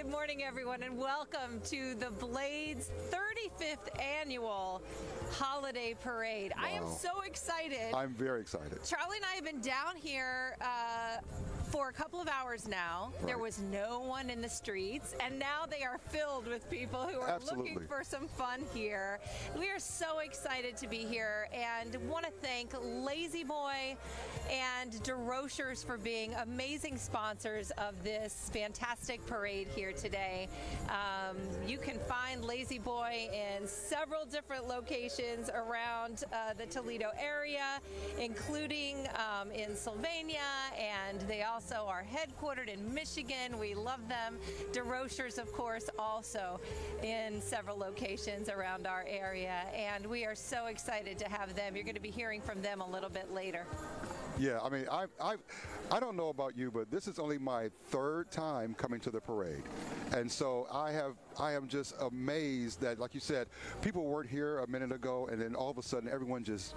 Good morning, everyone, and welcome to the Blade's 35th annual holiday parade. Wow. I am so excited. I'm very excited. Charlie and I have been down here for a couple of hours now. Right. There was no one in the streets, and now they are filled with people who are looking for some fun here. We are so excited to be here and want to thank Lazy Boy and DeRochers for being amazing sponsors of this fantastic parade here today. You can find Lazy Boy in several different locations around the Toledo area, including in Sylvania, and they also are headquartered in Michigan. We love them. DeRochers, of course, also in several locations around our area, and we are so excited to have them. You're going to be hearing from them a little bit later. Yeah, I mean, I don't know about you, but this is only my third time coming to the parade. And so I am just amazed that, like you said, people weren't here a minute ago, and then all of a sudden everyone just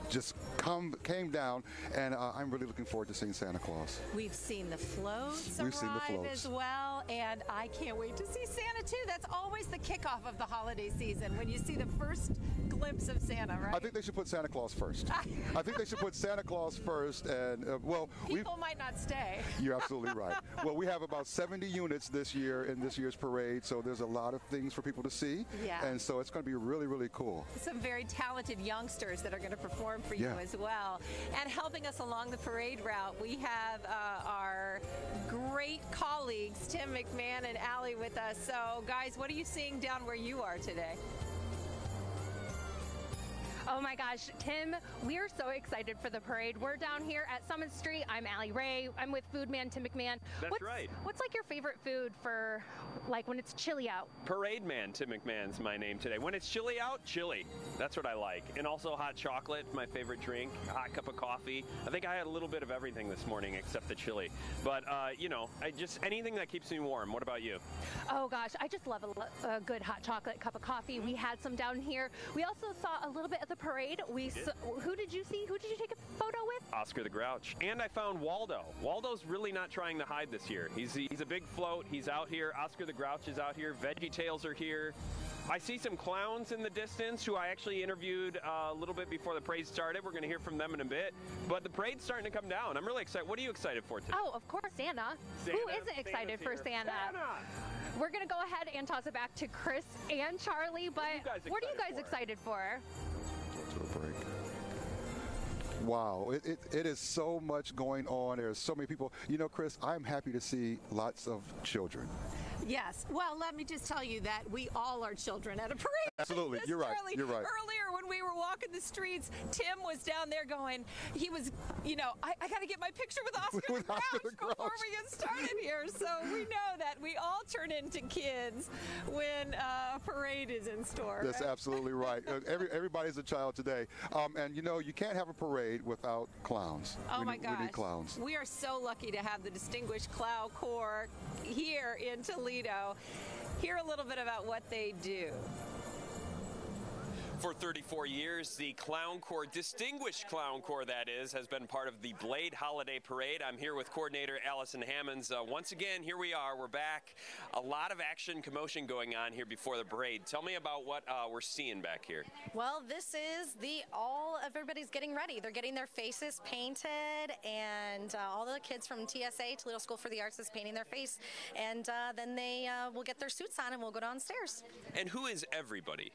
came down, and I'm really looking forward to seeing Santa Claus. We've seen the floats arrive as well, and I can't wait to see Santa too. That's always the kickoff of the holiday season, when you see the first glimpse of Santa, right? I think they should put Santa Claus first. I think they should put Santa Claus first, and well, people might not stay. You're absolutely right. Well, we have about 70 units this year in this year's parade, so there's a lot of things for people to see. Yeah. And so it's going to be really, really cool. Some very talented youngsters that are going to perform for you as well. And helping us along the parade route, we have our great colleagues, Tim McMahon and Allie, with us. So, guys, what are you seeing down where you are today? Oh my gosh, Tim, we are so excied for the parade. We're down here at Summit Street. I'm Allie Ray. I'm with Food Man Tim McMahon. That's right. What's like your favorite food for like when it's chilly out? Parade Man Tim McMahon's my name today. When it's chilly out, chili. That's what I like. And also hot chocolate, my favorite drink, a hot cup of coffee. I think I had a little bit of everything this morning except the chili. But, you know, anything that keeps me warm. What about you? Oh gosh, I just love a good hot chocolate cup of coffee. We had some down here. We also saw a little bit of the parade. Who did you see? Who did you take a photo with? Oscar the Grouch. And I found Waldo. Waldo's really not trying to hide this year. He's a big float. He's out here. Oscar the Grouch is out here. VeggieTales are here. I see some clowns in the distance who I actually interviewed a little bit before the parade started. We're going to hear from them in a bit. But the parade's starting to come down. I'm really excited. What are you excited for today? Oh, of course, Santa. Who isn't excited for Santa? We're going to go ahead and toss it back to Chrys and Charlie. But what are you guys excited for? Break. Wow, it is so much going on. There's so many people. You know, Chrys, I'm happy to see lots of children. Yes. Well, let me just tell you that we all are children at a parade. Absolutely. You're right. Charlie, you're right. Earlier when we were walking the streets, Tim was down there going, he was, you know, I got to get my picture with Oscar the Grouch before we get started here. So we know that we all turn into kids when a parade is in store. That's absolutely right. Everybody's a child today. And, you know, you can't have a parade without clowns. Oh, my gosh. We need clowns. We are so lucky to have the distinguished Clown Corps here in Toledo. Hear a little bit about what they do. For 34 years, the Clown Corps, distinguished Clown Corps that is, has been part of the Blade Holiday Parade. I'm here with coordinator Allison Hammonds. Once again, here we are. We're back. A lot of action, commotion going on here before the parade. Tell me about what we're seeing back here. Well, this is everybody's getting ready. They're getting their faces painted, and all the kids from TSA, Toledo School for the Arts, is painting their face, and then they will get their suits on and we'll go downstairs. And who is everybody?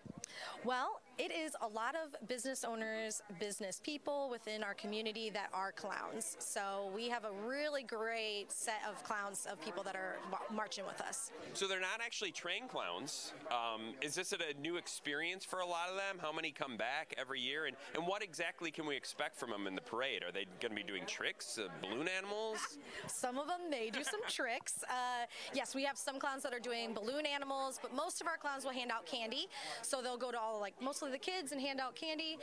Well, it is a lot of business owners, business people within our community that are clowns. So we have a really great set of clowns, of people that are marching with us. So they're not actually trained clowns. Is this a new experience for a lot of them? How many come back every year? And what exactly can we expect from them in the parade? Are they going to be doing tricks, balloon animals? Some of them may do some tricks. Yes, we have some clowns that are doing balloon animals, but most of our clowns will hand out candy. So they'll go to mostly mostly the kids and hand out candy.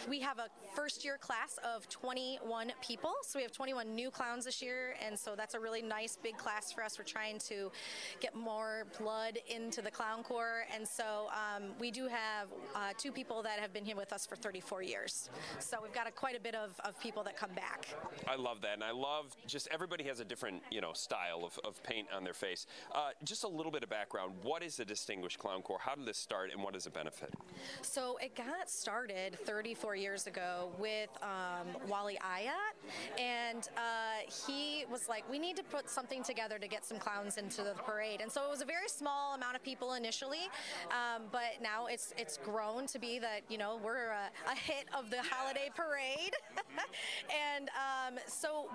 We have a first-year class of 21 people, so we have 21 new clowns this year, and so that's a really nice big class for us. We're trying to get more blood into the clown corps, and so we do have 2 people that have been here with us for 34 years. So we've got quite a bit of people that come back. I love that, and I love just everybody has a different, style of paint on their face. Just a little bit of background. What is the Distinguished Clown Corps? How did this start, and what does it benefit? So it got started 34 years ago with Wally Ayat, and he was like, we need to put something together to get some clowns into the parade. And so it was a very small amount of people initially, but now it's grown to be that, we're a hit of the holiday parade. And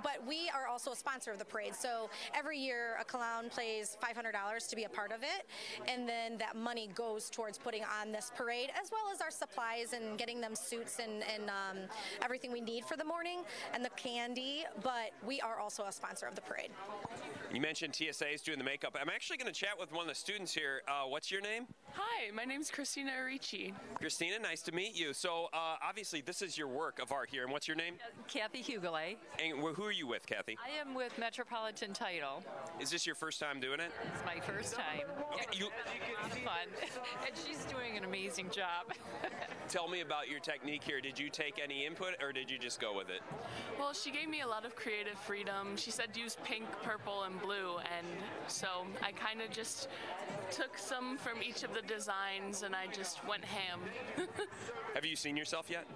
but we are also a sponsor of the parade. So every year a clown pays $500 to be a part of it, and then that money goes towards putting on this parade, as well as our supplies and getting them suits and everything we need for the morning and the candy. But we are also a sponsor of the parade. You mentioned TSA is doing the makeup. I'm actually going to chat with one of the students here. What's your name? Hi, my name's Christina Arici. Christina, nice to meet you. So obviously this is your work of art here, and what's your name? Kathy Hughley. And who are you with, Kathy? I am with Metropolitan Title. Is this your first time doing it? It's my first time. Okay, It's a lot of fun. And she's doing an amazing job. Tell me about your technique here. Did you take any input, or did you just go with it? Well, she gave me a lot of creative freedom. She said use pink, purple, and blue, and so I kind of just took some from each of the designs and I just went ham. Have you seen yourself yet?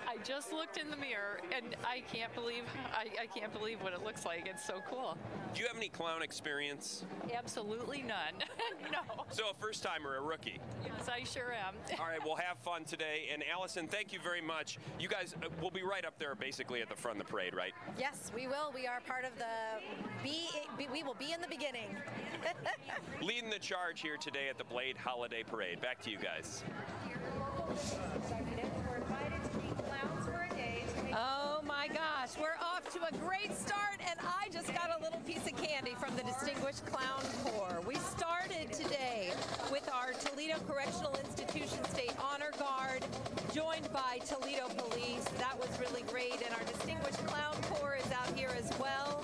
I just looked in the mirror and I can't believe what it looks like. It's so cool. Do you have any clown experience? Absolutely none. No. So a first time or a rookie? Yes, I sure am. All right, we'll have fun today. And Allison, thank you very much. You guys will be right up there basically at the front of the parade, right? Yes, we will. We are part of we will be in the beginning. Leading the charge here today at the Blade Holiday Parade. Back to you guys. Oh my gosh, we're off to a great start, and I just got a little piece of candy from the Distinguished Clown Corps. We started today with our Toledo Correctional Institution State Honor Guard, joined by Toledo Police. That was really great, and our Distinguished Clown Corps is out here as well.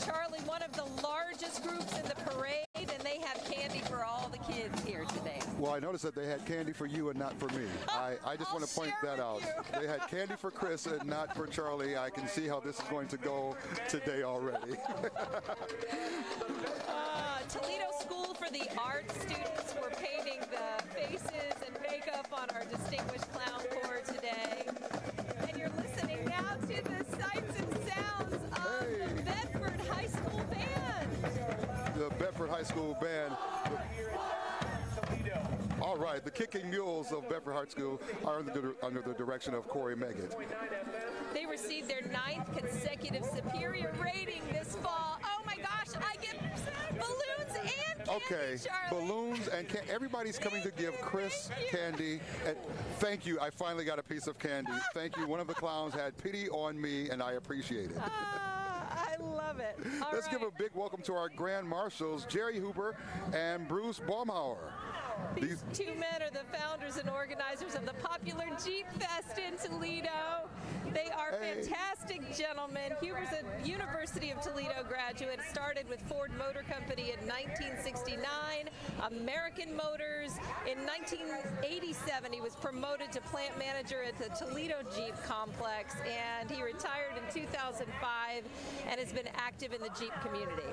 Charlie, one of the largest groups in the parade, and they have candy for all the kids here today. Well, I noticed that they had candy for you and not for me. I just want to point that out. They had candy for Chrys and not for Charlie. I can see how this is going to go today already. Toledo School for the Arts students were painting the faces and makeup on our Distinguished Clown Corps today. And you're listening now to the sights and sounds of the Bedford High School Band. The Bedford High School Band. All right, the Kicking Mules of Bedford High School are under the direction of Corey Meggett. They received their 9th consecutive superior rating this fall. Oh my gosh, I get balloons and candy, Okay, Charlie. balloons and everybody's coming to give Chrys candy. And thank you, I finally got a piece of candy. Thank you. One of the clowns had pity on me, and I appreciate it. I love it. Let's give a big welcome to our Grand Marshals, Jerry Huber and Bruce Baumhauer. These 2 men are the founders and organizers of the popular Jeep Fest in Toledo. They are fantastic gentlemen. Huber's a University of Toledo graduate, started with Ford Motor Company in 1969, American Motors. In 1987, he was promoted to plant manager at the Toledo Jeep Complex, and he retired in 2005 and has been active in the Jeep community.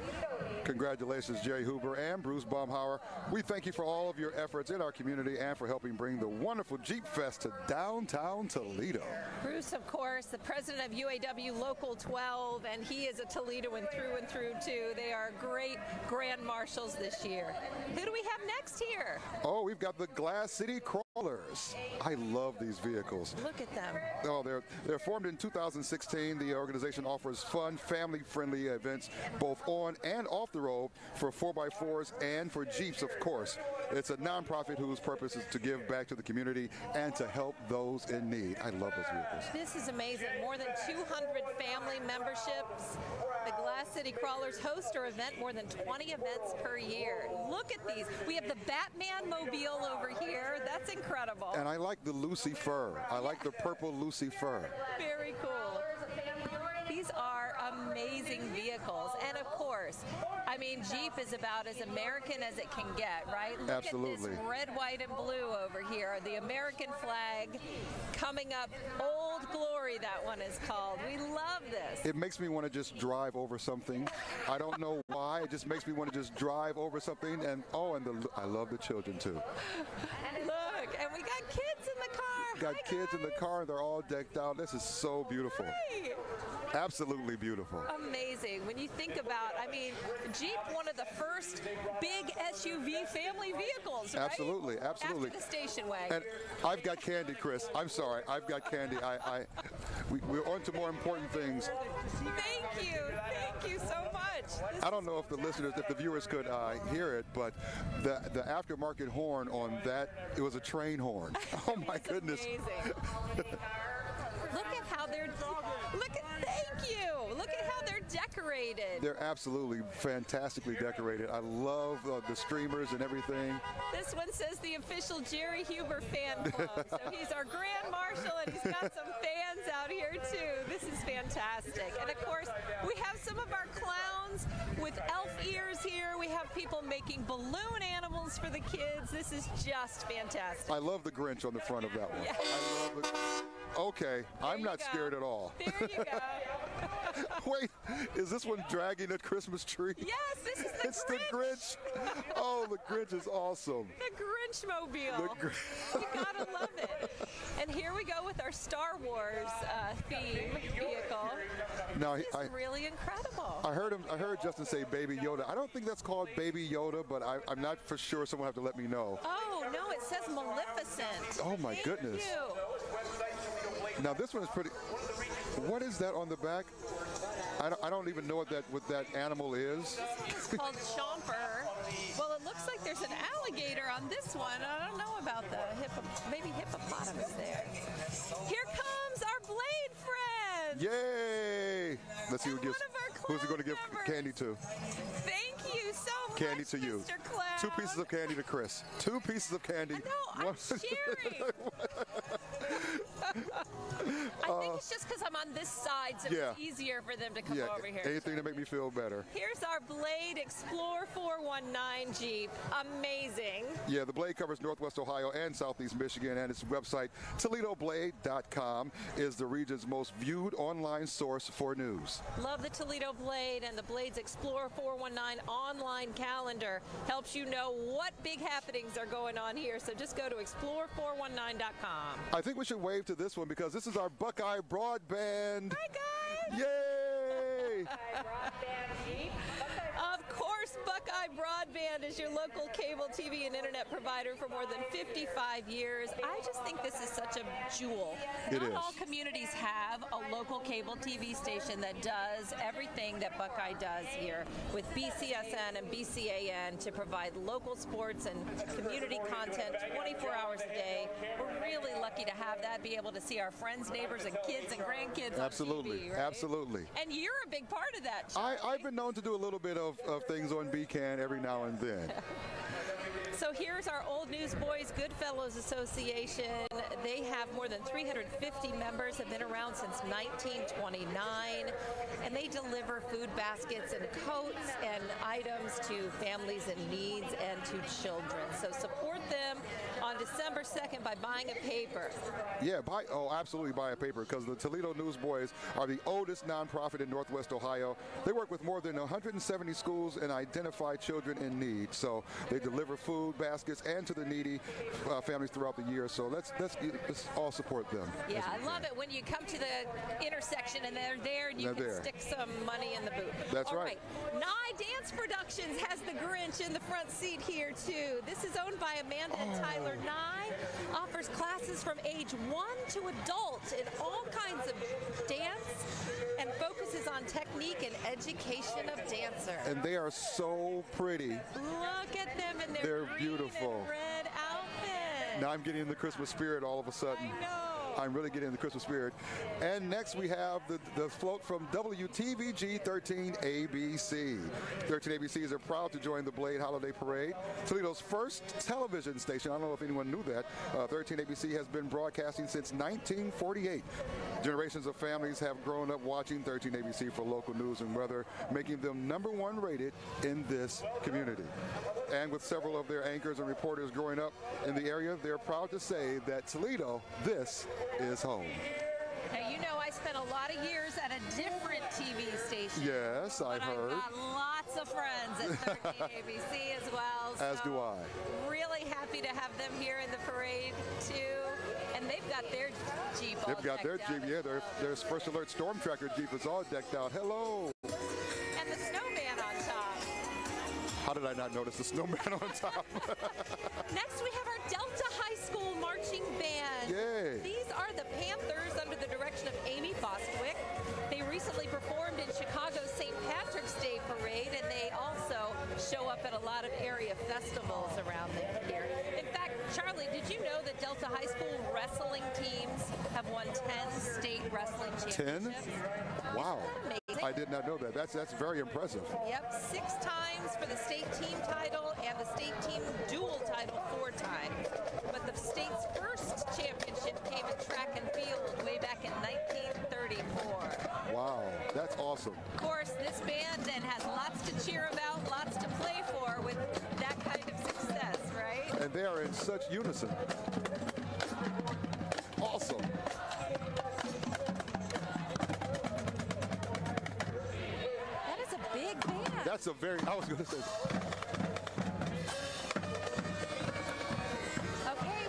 Congratulations, Jerry Huber and Bruce Baumhauer. We thank you for all of your efforts in our community and for helping bring the wonderful Jeep Fest to downtown Toledo. Bruce, of course, the president of UAW Local 12, and he is a Toledoan through and through, too. They are great Grand Marshals this year. Who do we have next here? Oh, we've got the Glass City Crawlers. I love these vehicles. Look at them. Oh, they're formed in 2016. The organization offers fun, family-friendly events both on and off the road for 4x4s and for Jeeps, of course. It's a nonprofit whose purpose is to give back to the community and to help those in need. I love those vehicles. This is amazing. More than 200 family memberships. The Glass City Crawlers host or event, more than 20 events per year. Look at these. We have the Batman mobile over here. That's incredible. And I like the Lucy fur. I like the purple Lucy fur. Very cool. These are amazing vehicles. And of course, I mean, Jeep is about as American as it can get, right? Look Absolutely. at this red, white, and blue over here. The American flag coming up. Old Glory, that one is called. We love this. It makes me want to just drive over something. I don't know why. It just makes me want to just drive over something. And I love the children too. Look, and we got kids in the car. Got kids in the car, and they're all decked out. This is so beautiful. Right. Absolutely beautiful. Amazing. When you think about, I mean, Jeep, one of the first big SUV family vehicles, right? Absolutely, absolutely. After the station wagon. And I've got candy, Chrys. I'm sorry. I've got candy. We're on to more important things. Thank you. Thank you so much. I don't know if the viewers could hear it, but the aftermarket horn on that, it was a train horn. Oh my goodness. Amazing. Look at how thank you. Look at how they're decorated. They're absolutely fantastically decorated. I love the streamers and everything. This one says the official Jerry Huber fan club. So he's our grand marshal, and he's got some fans out here too. This is fantastic. And of course, we have some of our clowns with elf ears here. We have people making balloon animals for the kids. This is just fantastic. I love the Grinch on the front of that one. Yeah. I love it. Okay, I'm not scared at all. There you go. Wait, is this one dragging a Christmas tree? Yes, this is the It's Grinch. the Grinch. Oh, the Grinch is awesome. The Grinch mobile. You gotta love it. And here we go with our Star Wars theme vehicle. Now, This is really incredible. I heard Justin say Baby Yoda. I don't think that's called Baby Yoda, but I'm not for sure. Someone will have to let me know. Oh, no, it says Maleficent. Oh, my goodness. Thank you. Now, this one is pretty. What is that on the back? I don't even know what that animal is. This is called Chomper. Well, it looks like there's an alligator on this one. I don't know about the maybe hippopotamus there. Here comes our Blade friend. Yay! Let's see who's he going to give candy to. Thank you so much, Candy to you. Mr. Clown. 2 pieces of candy to Chrys. 2 pieces of candy. No, I'm sharing. I think it's just because I'm on this side, so it's easier for them to come over here. Anything to make me feel better. Here's our Blade Explorer 419 Jeep. Amazing. Yeah, the Blade covers Northwest Ohio and Southeast Michigan, and its website, ToledoBlade.com, is the region's most viewed online source for news. Love the Toledo Blade, and the Blade's Explorer 419 online calendar helps you know what big happenings are going on here. So just go to explore419.com. I think we should wave to this one because this is our Buckeye Broadband. Hi, guys. Yay! Of course, Buckeye Broadband is your local cable TV and internet provider for more than 55 years. I just think this is such a jewel. Not all communities have a local cable TV station that does everything that Buckeye does here with BCSN and BCAN to provide local sports and community content 24 hours a day. We're really lucky to have that, be able to see our friends, neighbors, and kids and grandkids on TV, right? Absolutely. And you're a big part of that, I've been known to do a little bit of things on BCAN every now and then. So here's our Old Newsboys Goodfellows Association. They have more than 350 members, have been around since 1929, and they deliver food baskets and coats and items to families in needs and to children. So support them on December 2nd by buying a paper. Yeah, absolutely buy a paper, because the Toledo Newsboys are the oldest nonprofit in Northwest Ohio. They work with more than 170 schools and identify children in need. So they deliver food baskets and to the needy families throughout the year. So let's all support them. Yeah, I love it when you come to the intersection and they're there and you can stick some money in the boot. That's right. Nye Dance Productions has the Grinch in the front seat here too. This is owned by Amanda and Tyler Nye. Offers classes from age 1 to adult in all kinds of dance and focuses on technique and education of dancers. And they are so pretty. Look at them in their green beautiful and red outfits. Now I'm getting in the Christmas spirit all of a sudden. I know. I'm really getting in the Christmas spirit. And next we have the float from WTVG 13 ABC. 13 ABCs are proud to join the Blade Holiday Parade, Toledo's first television station. I don't know if anyone knew that. 13 ABC has been broadcasting since 1948. Generations of families have grown up watching 13 ABC for local news and weather, making them #1 rated in this community. And with several of their anchors and reporters growing up in the area, they're proud to say that Toledo, this is home. Now, you know I spent a lot of years at a different TV station. Yes, I heard. I've got lots of friends at 13 ABC as well. As do I. Really happy to have them here in the parade, too. And they've got their Jeep all They've got their decked Jeep, out yeah. as well. Their First Alert Storm Tracker Jeep is all decked out. Hello. And the snowman on top. How did I not notice the snowman on top? Next, we have our Delta High School Marching Band. Yay. These are the Panthers under the direction of Amy Bostwick. They recently performed in Chicago's St. Patrick's Day Parade, and they also show up at a lot of area festivals around here. In fact, Charlie, did you know that Delta High School wrestling teams have won 10 state wrestling championships? 10? Wow. Amazing. I did not know that. That's very impressive. Yep, 6 times for the state team title and the state team dual title 4 times. But the state's first championship came in track and field way back in 1934. Wow, that's awesome. Of course, this band then has lots to cheer about, lots to play for with that kind of success, right? And they are in such unison. Awesome. That is a big band. That's a very, I was going to say. Okay,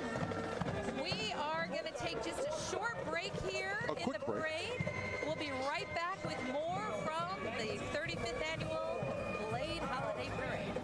we are going to take just a short break here in the parade. We'll be right back with more from the 35th Annual Blade Holiday Parade.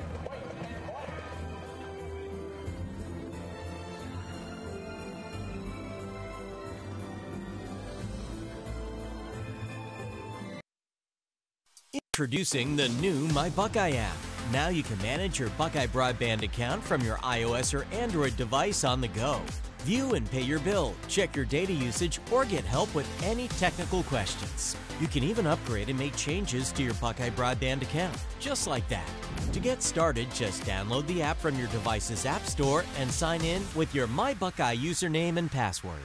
Introducing the new My Buckeye app. Now you can manage your Buckeye broadband account from your iOS or Android device on the go. View and pay your bill, check your data usage, or get help with any technical questions. You can even upgrade and make changes to your Buckeye broadband account, just like that. To get started, just download the app from your device's app store and sign in with your My Buckeye username and password.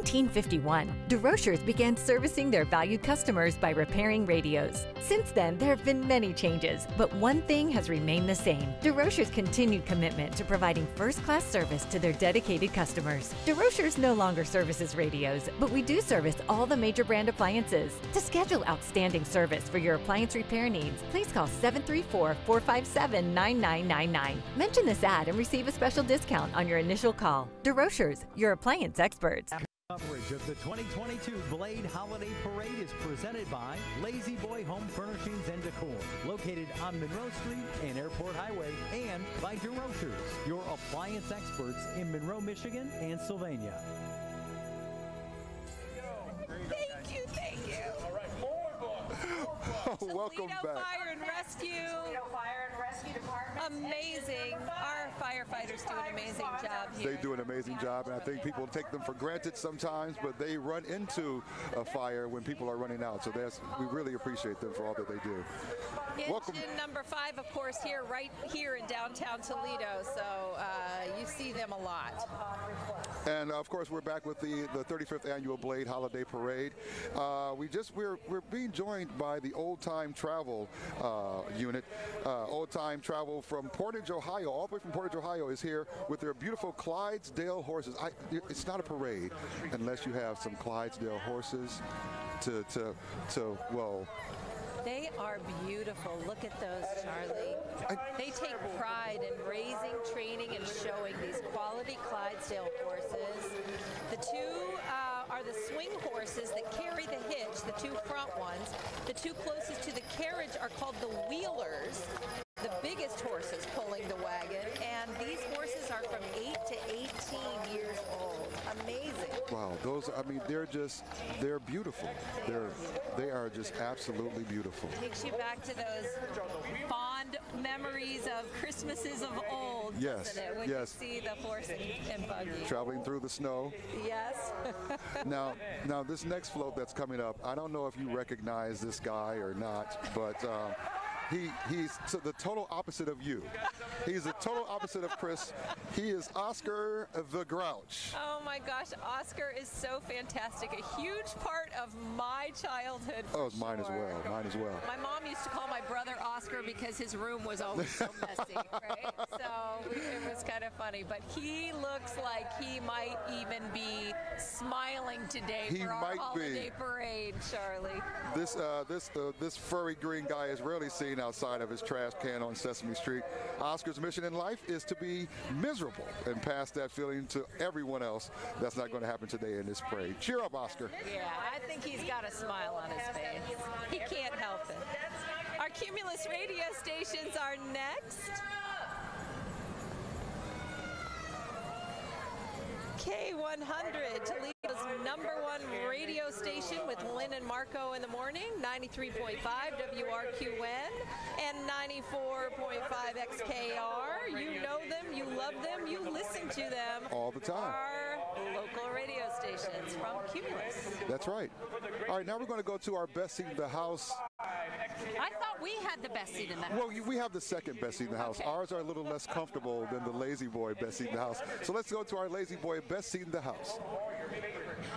1951, DeRochers began servicing their valued customers by repairing radios. Since then, there have been many changes, but one thing has remained the same: DeRochers' continued commitment to providing first-class service to their dedicated customers. DeRochers no longer services radios, but we do service all the major brand appliances. To schedule outstanding service for your appliance repair needs, please call 734-457-9999. Mention this ad and receive a special discount on your initial call. DeRochers, your appliance experts. Coverage of the 2022 Blade Holiday Parade is presented by Lazy Boy Home Furnishings and Decor, located on Monroe Street and Airport Highway, and by DeRochers, your appliance experts in Monroe, Michigan and Sylvania. Thank you, thank you. All right, welcome Toledo back. Fire and Rescue. Toledo Fire and Rescue Department. Amazing. Our firefighters do an amazing job here. They do an amazing job, and I think people take them for granted sometimes, but they run into a fire when people are running out. So we really appreciate them for all that they do. Welcome. Engine number 5, of course, right here in downtown Toledo. So you see them a lot. And of course, we're back with the 35th Annual Blade Holiday Parade. We're being joined by the Old Time Travel unit. Old Time Travel from Portage, Ohio, all the way from Portage, Ohio, is here with their beautiful Clydesdale horses. It's not a parade unless you have some Clydesdale horses well. They are beautiful. Look at those, Charlie. They take pride in raising, training, and showing these quality Clydesdale horses. The two are the swing horses that carry the hitch, the 2 front ones. The 2 closest to the carriage are called the wheelers, the biggest horses pulling the wagon. And these horses are from 8 to 18 years old. Amazing. Wow, those, I mean, they're beautiful. They are just absolutely beautiful. Takes you back to those fond memories of Christmases of old, Yes, doesn't it? When yes. you see the horse and buggy. Traveling through the snow. Yes. Now this next float that's coming up, I don't know if you recognize this guy or not, but he's the total opposite of you. He's the total opposite of Chrys. He is Oscar the Grouch. Oh my gosh, Oscar is so fantastic. A huge part of my childhood. Oh, it's mine as well. Mine as well. My mom used to call my brother Oscar because his room was always so messy, right? So it was kind of funny. But he looks like he might even be smiling today for our holiday parade, Charlie. This furry green guy is rarely seen outside of his trash can on Sesame Street. Oscar's mission in life is to be miserable and pass that feeling to everyone else. That's not going to happen today in this parade. Cheer up, Oscar. Yeah, I think he's got a smile on his face. He can't help it. Our Cumulus radio stations are next. K100, Toledo's #1 radio station with Lynn and Marco in the morning, 93.5 WRQN and 94.5 XKR. You know them, you love them, you listen to them. All the time. Our local radio stations from Cumulus. That's right. All right, now we're going to go to our best seat in the house. I thought we had the best seat in the house. Well, we have the second best seat in the house. Okay. Ours are a little less comfortable than the Lazy Boy best seat in the house. So let's go to our Lazy Boy best seat in the house.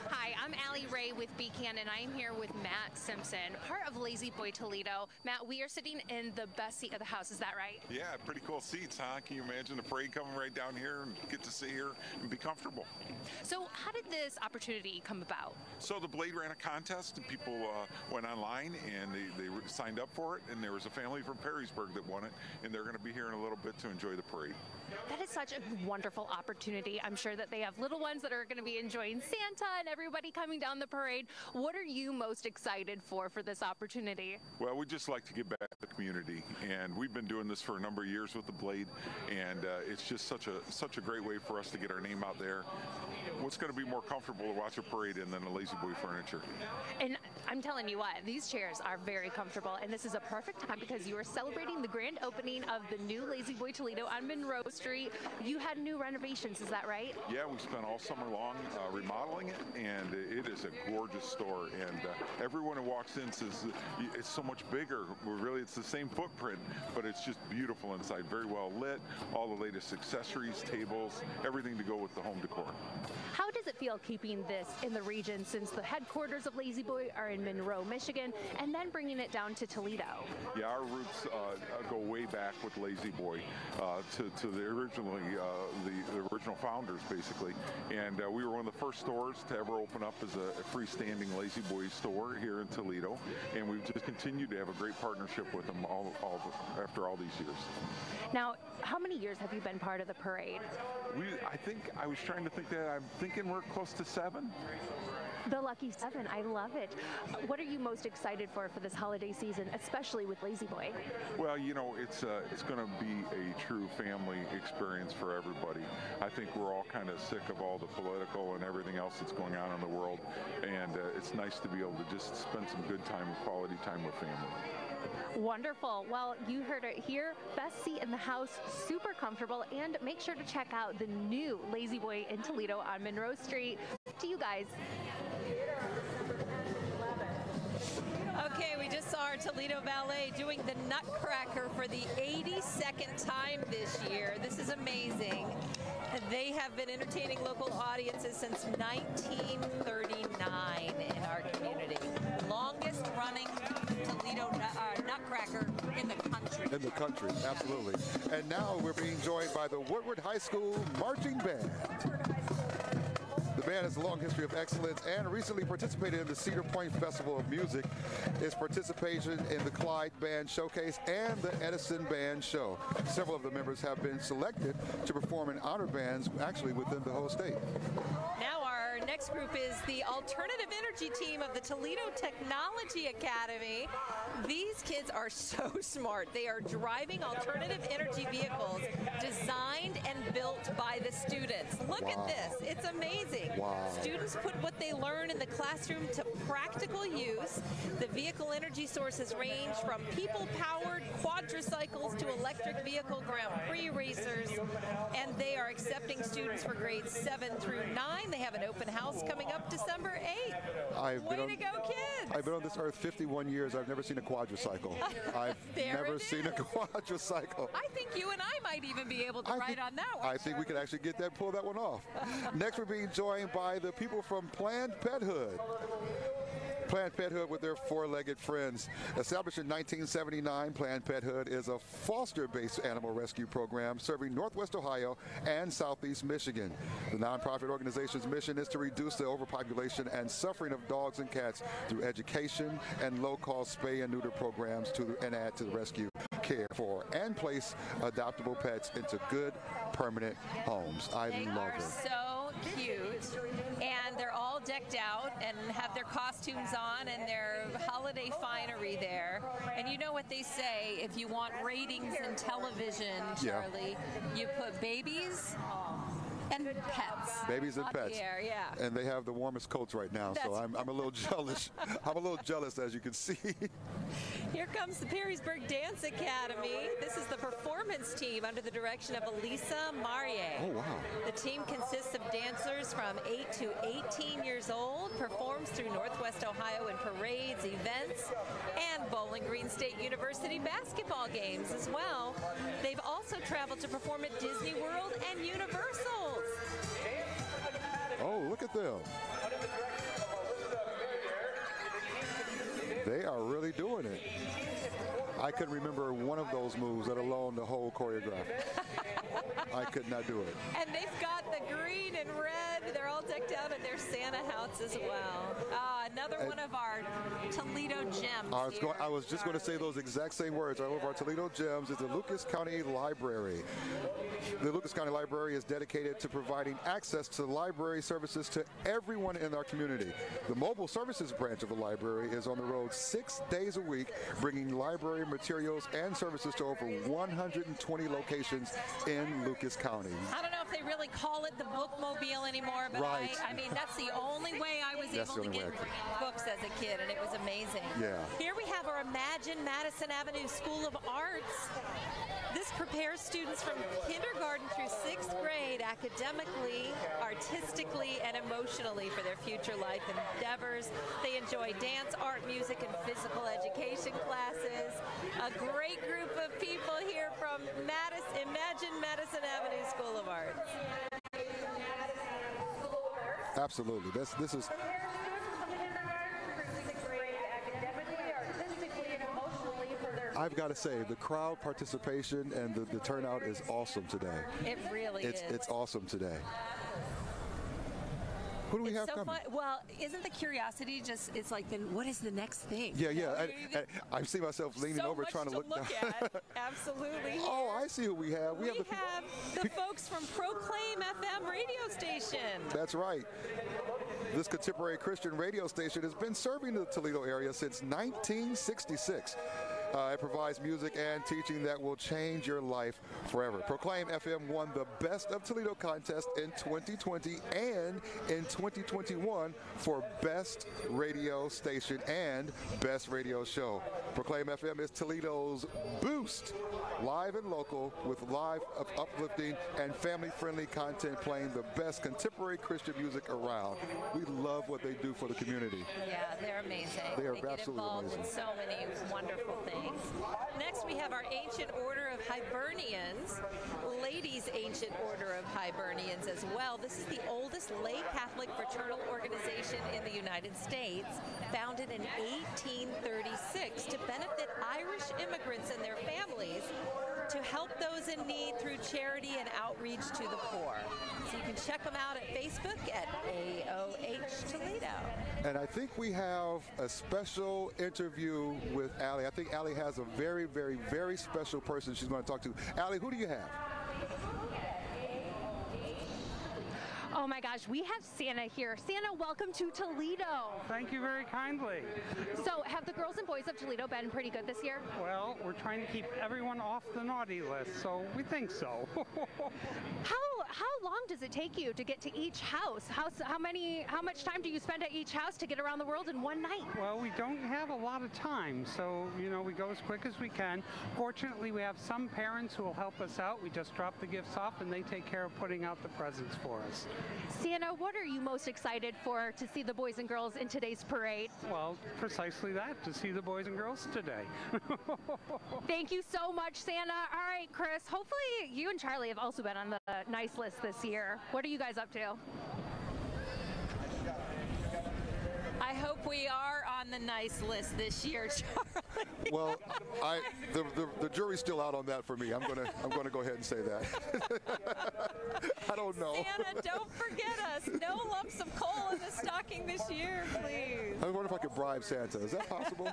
Hi, I'm Allie Ray with Beacon, and I'm here with Matt Simpson, part of Lazy Boy Toledo. Matt, we are sitting in the best seat of the house. Is that right? Yeah, pretty cool seats, huh? Can you imagine the parade coming right down here and get to sit here and be comfortable? So how did this opportunity come about? So the Blade ran a contest, and people went online, and they signed up for it, and there was a family from Perrysburg that won it, and they're going to be here in a little bit to enjoy the parade. That is such a wonderful opportunity. I'm sure that they have little ones that are going to be enjoying Santa and everybody coming down the parade. What are you most excited for this opportunity? Well, we just like to give back to the community, and we've been doing this for a number of years with the Blade, and it's just such a great way for us to get our name out there. What's going to be more comfortable to watch a parade in than a Lazy Boy furniture? And I'm telling you what, these chairs are very comfortable, and this is a perfect time because you are celebrating the grand opening of the new Lazy Boy Toledo on Monroe Street. You had new renovations, is that right? Yeah, we spent all summer long remodeling it, and it is a gorgeous store, and everyone who walks in says it's so much bigger. Really, it's the same footprint, but it's just beautiful inside, very well lit, all the latest accessories, tables, everything to go with the home decor. How does it feel keeping this in the region since the headquarters of Lazy Boy are in Monroe, Michigan, and then bringing it down to Toledo? Yeah, our roots go way back with Lazy Boy to the original founders, basically. And we were one of the first stores to ever open up as a freestanding Lazy Boy store here in Toledo, and we've just continued to have a great partnership with them after all these years. Now, how many years have you been part of the parade? I was trying to think that. I'm thinking we're close to 7. The lucky 7. I love it. What are you most excited for this holiday season, especially with Lazy Boy? Well, you know, it's going to be a true family experience for everybody. I think we're all kind of sick of all the political and everything else that's going on in the world, and it's nice to be able to just spend some good time, quality time with family. Wonderful. Well, you heard it here. Best seat in the house, super comfortable, and make sure to check out the new Lazy Boy in Toledo on Monroe Street. To you guys. Okay, we just saw our Toledo Ballet doing the Nutcracker for the 82nd time this year. This is amazing. They have been entertaining local audiences since 1939 in our community. Longest running Toledo Nutcracker in the country. In the country, absolutely. And now we're being joined by the Woodward High School Marching Band. The band has a long history of excellence and recently participated in the Cedar Point Festival of Music. Its participation in the Clyde Band Showcase and the Edison Band Show. Several of the members have been selected to perform in honor bands actually within the whole state. Now our next group is the Alternative Energy team of the Toledo Technology Academy. These kids are so smart. They are driving alternative energy vehicles designed and built by the students. Look at this. It's amazing. Students put what they learn in the classroom to practical use. The vehicle energy sources range from people-powered quadricycles to electric vehicle Grand Prix racers, and they are accepting students for grades 7 through 9. They have an open house coming up December 8th. Way to go, kids! I've been on this earth 51 years. I've never seen a quadricycle. I've never seen a quadricycle. I think you and I might even be able to ride on that one. I think we could actually pull that one off. Next, we're being joined by the people from Planned Parenthood. Planned Parenthood with their four-legged friends. Established in 1979, Planned Parenthood is a foster-based animal rescue program serving Northwest Ohio and Southeast Michigan. The nonprofit organization's mission is to reduce the overpopulation and suffering of dogs and cats through education and low-cost spay and neuter programs and add to the rescue, care for, and place adoptable pets into good, permanent homes. I love it. They are so cute, and they're all decked out and have their costumes on and their holiday finery there. And you know what they say, if you want ratings in television, Charlie, you put babies and pets. Babies and pets. Air, yeah. And they have the warmest coats right now, so I'm a little jealous. I'm a little jealous, as you can see. Here comes the Perrysburg Dance Academy. This is the performance team under the direction of Elisa Marier. Oh, wow. The team consists of dancers from 8 to 18 years old, performs through Northwest Ohio in parades, events, and Bowling Green State University basketball games as well. They've also traveled to perform at Disney World and Universal. Oh, look at them. They are really doing it. I couldn't remember one of those moves, let alone the whole choreography. I could not do it. And they've got the green and red. They're all decked out in their Santa hats as well. Another one of our Toledo gems. I was just going to say those exact same words. One of our Toledo gems is the Lucas County Library. The Lucas County Library is dedicated to providing access to library services to everyone in our community. The mobile services branch of the library is on the road 6 days a week, bringing library materials and services to over 120 locations in Lucas County. I don't know if they really call it the bookmobile anymore, but I mean, that's the only way I was able to get books as a kid, and it was amazing. Yeah. Here we have our Imagine Madison Avenue School of Arts. This prepares students from kindergarten through 6th grade academically, artistically, and emotionally for their future life endeavors. They enjoy dance, art, music, and physical education classes. A great group of people here from Imagine Madison Avenue School of Arts. Absolutely. This is... I've got to say, the crowd participation and the turnout is awesome today. It really is. It's awesome today. Who do we have coming? Fun. Well, isn't the curiosity just, it's like, then what is the next thing? Yeah. I see myself leaning over trying to look down. At. Absolutely. Oh, I see who we have. We have the folks from Proclaim FM radio station. That's right. This contemporary Christian radio station has been serving the Toledo area since 1966. It provides music and teaching that will change your life forever. Proclaim FM won the Best of Toledo contest in 2020 and in 2021 for Best Radio Station and Best Radio Show. Proclaim FM is Toledo's boost, live and local, with live, uplifting, and family-friendly content playing the best contemporary Christian music around. We love what they do for the community. Yeah, they're amazing. They are get absolutely involved amazing. With so many wonderful things. Next, we have our Ancient Order of Hibernians, Ladies Ancient Order of Hibernians as well. This is the oldest lay Catholic fraternal organization in the United States, founded in 1836 to benefit Irish immigrants and their families, to help those in need through charity and outreach to the poor. So you can check them out at Facebook at AOH Toledo. And I think we have a special interview with Allie. I think Allie has a very, very, very special person she's going to talk to. Allie, who do you have? Oh my gosh, we have Santa here. Santa, welcome to Toledo. Thank you very kindly. So have the girls and boys of Toledo been pretty good this year? Well, we're trying to keep everyone off the naughty list, so we think so. How long does it take you to get to each house? How much time do you spend at each house to get around the world in one night? Well, we don't have a lot of time, so, you know, we go as quick as we can. Fortunately, we have some parents who will help us out. We just drop the gifts off, and they take care of putting out the presents for us. Santa, what are you most excited for to see the boys and girls in today's parade? Well, precisely that, to see the boys and girls today. Thank you so much, Santa. All right, Chris, hopefully you and Charlie have also been on the nice list this year. What are you guys up to? I hope we are on the nice list this year, Charlie. Well, the jury's still out on that for me. I'm gonna go ahead and say that. I don't know. Santa, don't forget us. No lumps of coal in the stocking this year, please. I wonder if I could bribe Santa. Is that possible?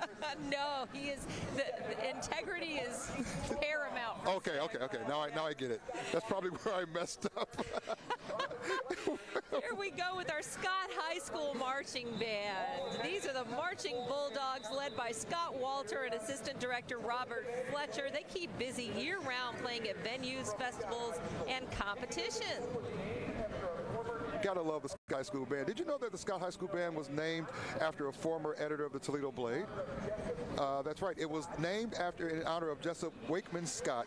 No, he is. The integrity is paramount. Okay. Now I get it. That's probably where I messed up. Here we go with our Scott High School marching band. These are the Marching Bulldogs led by Scott Walter and Assistant Director Robert Fletcher. They keep busy year-round playing at venues, festivals, and competition. Gotta love the Scott High School Band. Did you know that the Scott High School Band was named after a former editor of the Toledo Blade? That's right. It was named in honor of Jessup Wakeman Scott,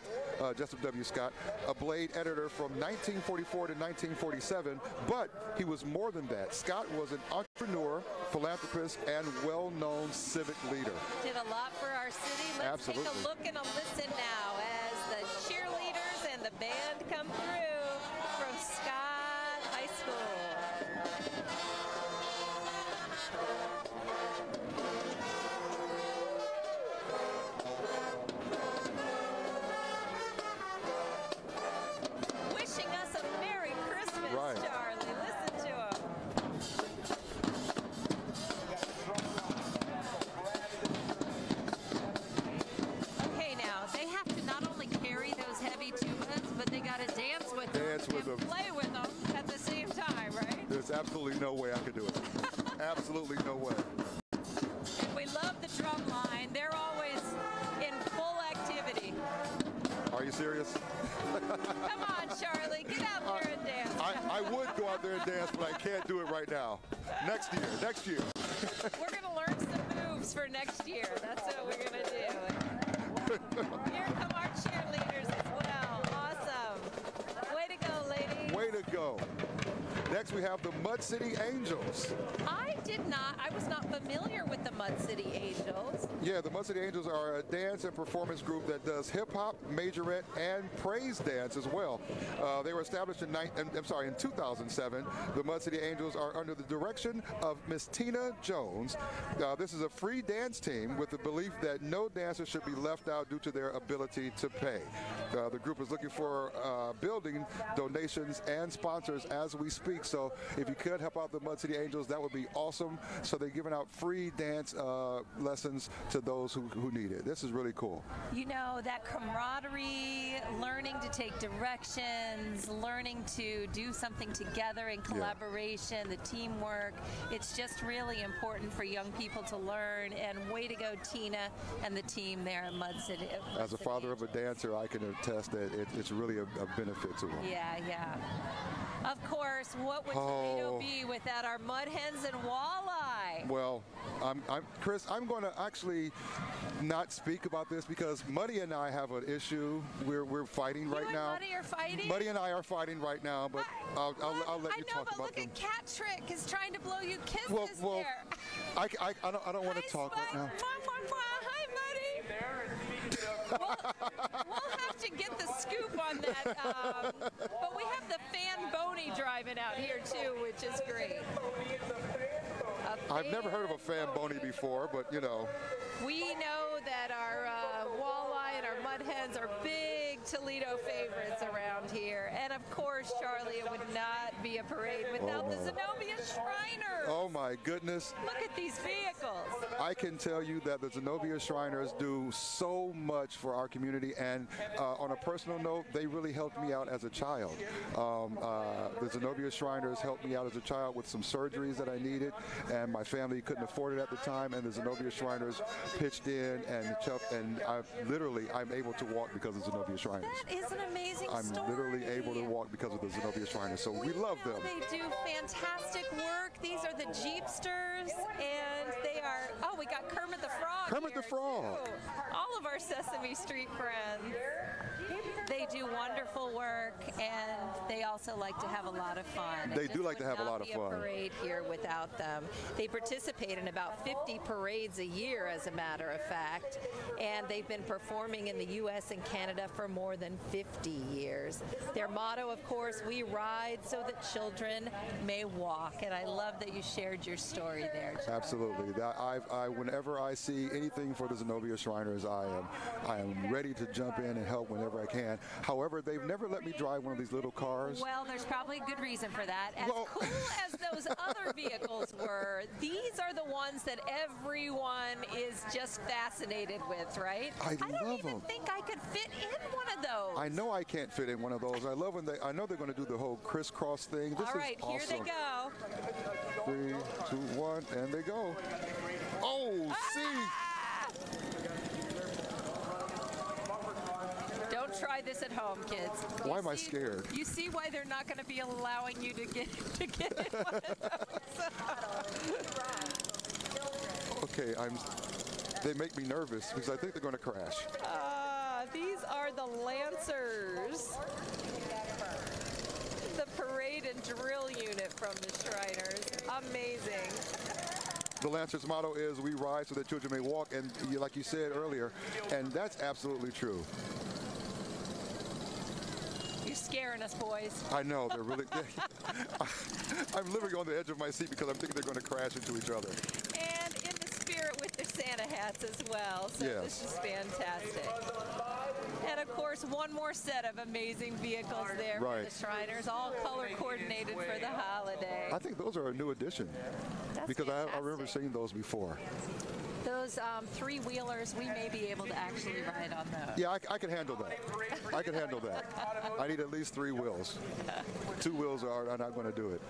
Jessup W. Scott, a Blade editor from 1944 to 1947. But he was more than that. Scott was an entrepreneur, philanthropist, and well-known civic leader. Did a lot for our city. Let's take a look and a listen now as the cheerleaders and the band come through from Scott High School. Wishing us a Merry Christmas, right. Charlie. Listen to him. Okay, now they have to not only carry those heavy tubas, but they got to dance with them and play with them at the same time, right? There's absolutely no way I could do it. Absolutely no way. And we love the drum line. They're always in full activity. Are you serious? Come on, Charlie. Get out there and dance. I would go out there and dance, but I can't do it right now. Next year. We're going to learn some moves for next year. That's what we're going to do. Here come our cheerleaders as well. Awesome. Way to go, ladies. Way to go. Next, we have the Mud City Angels. I was not familiar with the Mud City Angels. Yeah, the Mud City Angels are a dance and performance group that does hip-hop, majorette, and praise dance as well. They were established in 2007. The Mud City Angels are under the direction of Miss Tina Jones. This is a free dance team with the belief that no dancer should be left out due to their ability to pay. The group is looking for building donations and sponsors as we speak. So if you could help out the Mud City Angels, that would be awesome. So they're giving out free dance lessons to those who need it. This is really cool. You know, that camaraderie, learning to take directions, learning to do something together in collaboration, the teamwork. It's just really important for young people to learn. And way to go, Tina and the team there at Mud City. As a father of a dancer, I can attest that it's really a benefit to them. Yeah. Of course, what would Toledo be without our mud hens and walleye? Well, Chris, I'm going to actually not speak about this because Muddy and I have an issue. We're fighting right now. Muddy are fighting? Muddy and I are fighting right now, but I'll let you talk about them. I know, but look at Cat Trick is trying to blow you kisses there. I don't want to talk right now. Hi, Muddy. We'll have to get the scoop on that. But we have the fan Boney driving out here too, which is great. I've never heard of a fan Boney before, but you know. We know that our walleye and our mud hens are big Toledo favorites around here. And of course, Charlie, it would not be a parade without the Zenobia Shriners. Oh my goodness. Look at these vehicles. I can tell you that the Zenobia Shriners do so much for our community, and on a personal note, they really helped me out as a child. The Zenobia Shriners helped me out as a child with some surgeries that I needed, and my family couldn't afford it at the time, and the Zenobia Shriners pitched in and I'm able to walk because of the Zenobia Shriners. That is an amazing I'm story. literally able to walk because of the Zenobia Shriners, so we love them. They do fantastic work. These are the Jeepsters, and they are, oh, we got Kermit the Frog. Kermit the Frog. Too. All of our Sesame Street friends. They do wonderful work, and they also like to have a lot of fun. They do like to have a lot of fun. There would not be a parade here without them. They participate in about 50 parades a year, as a matter of fact, and they've been performing in the U.S. and Canada for more than 50 years. Their motto, of course, we ride so that children may walk, and I love that you shared your story there, Charlie. Absolutely. Whenever I see anything for the Zenobia Shriners, I am ready to jump in and help whenever I can. However, they've never let me drive one of these little cars. Well, there's probably a good reason for that. As cool as those other vehicles were, these are the ones that everyone is just fascinated with, right? I don't even them. think I could fit in one of those. I know I can't fit in one of those. I love when I know they're going to do the whole crisscross thing. This All right, is awesome. here they go. 3, 2, 1, and they go. Oh, see. Don't try this at home, kids. Why am I scared? You see why they're not going to be allowing you to get in one of those. Okay, they make me nervous because I think they're going to crash. These are the Lancers. The parade and drill unit from the Shriners. Amazing. The Lancers' motto is, we ride so that children may walk, and like you said earlier, and that's absolutely true. You're scaring us, boys. I know, they're really, I'm literally on the edge of my seat because I'm thinking they're going to crash into each other. And in the spirit with their Santa hats as well, so This is fantastic. And of course, one more set of amazing vehicles there for the Shriners, all color coordinated for the holiday. I think those are a new addition. That's because I remember seeing those before. Those three-wheelers, we may be able to actually ride on those. Yeah, I can handle that. I can handle that. I need at least 3 wheels. 2 wheels are not going to do it.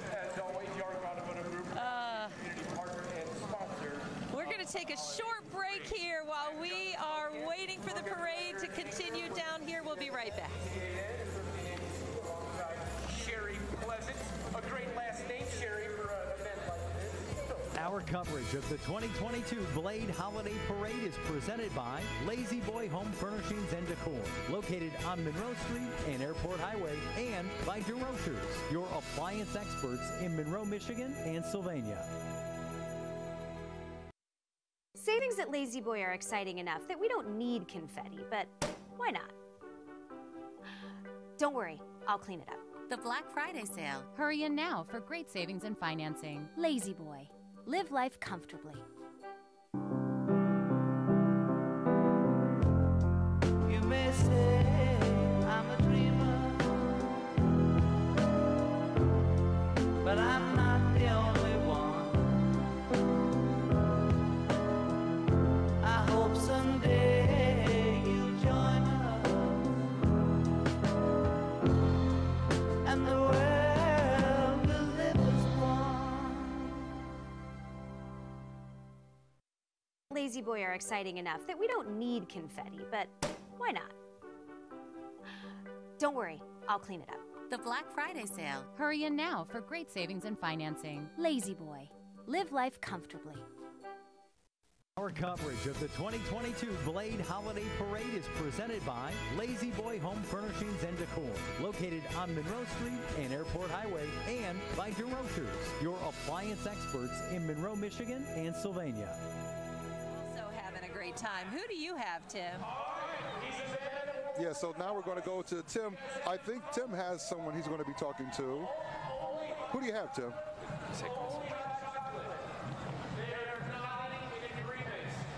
We're going to take a short break here while we are waiting for the parade to continue down here. We'll be right back. Sherry Pleasant, a great last name, Sherry, for an event like this. Our coverage of the 2022 Blade Holiday Parade is presented by Lazy Boy Home Furnishings and Decor, located on Monroe Street and Airport Highway, and by DeRochers, your appliance experts in Monroe, Michigan and Sylvania. Savings at Lazy Boy are exciting enough that we don't need confetti, but why not? Don't worry, I'll clean it up. The Black Friday sale. Hurry in now for great savings and financing. Lazy Boy. Live life comfortably. You may say I'm a dreamer, but I'm not the only one. I hope someday you'll join us, and the world will live as one. Lazy Boy are exciting enough that we don't need confetti, but why not? Don't worry, I'll clean it up. The Black Friday sale. Hurry in now for great savings and financing. Lazy Boy. Live life comfortably. Our coverage of the 2022 Blade Holiday Parade is presented by Lazy Boy Home Furnishings and Decor, located on Monroe Street and Airport Highway, and by DeRochers, your appliance experts in Monroe, Michigan and Sylvania. Also having a great time. Who do you have, Tim? Yeah, so now we're going to go to Tim. I think Tim has someone he's going to be talking to. Who do you have, Tim?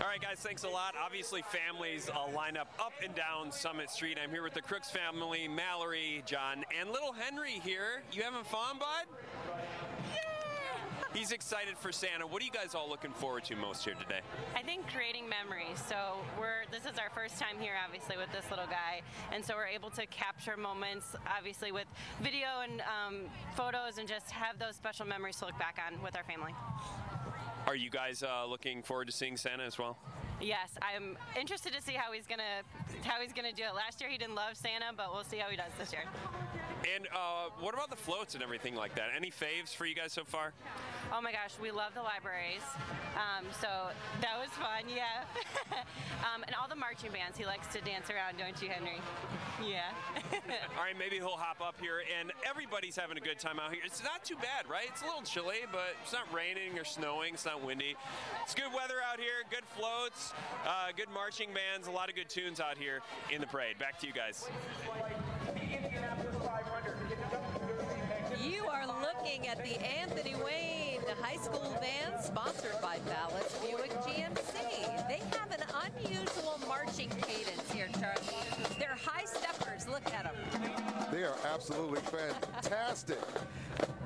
All right, guys, guys, thanks a lot. Obviously, families line up and down Summit Street. I'm here with the Crooks family, Mallory, John, and little Henry here. You having fun, bud? He's excited for Santa. What are you guys all looking forward to most here today? I think creating memories. So this is our first time here, obviously, with this little guy, and so we're able to capture moments, obviously, with video and photos, and just have those special memories to look back on with our family. Are you guys looking forward to seeing Santa as well? Yes, I'm interested to see how he's gonna do it. Last year he didn't love Santa, but we'll see how he does this year. And what about the floats and everything like that? Any faves for you guys so far? Oh my gosh, we love the libraries. So that was fun, yeah. And all the marching bands, he likes to dance around, don't you, Henry? Yeah. All right, maybe he'll hop up here, and everybody's having a good time out here. It's not too bad, right? It's a little chilly, but it's not raining or snowing. It's not windy. It's good weather out here, good floats, good marching bands, a lot of good tunes out here in the parade. Back to you guys. You are looking at the Anthony Wayne High School Band, sponsored by Ballas Buick GMC. They have an unusual marching cadence here, Charlie. They're high steppers. Look at them. They are absolutely fantastic.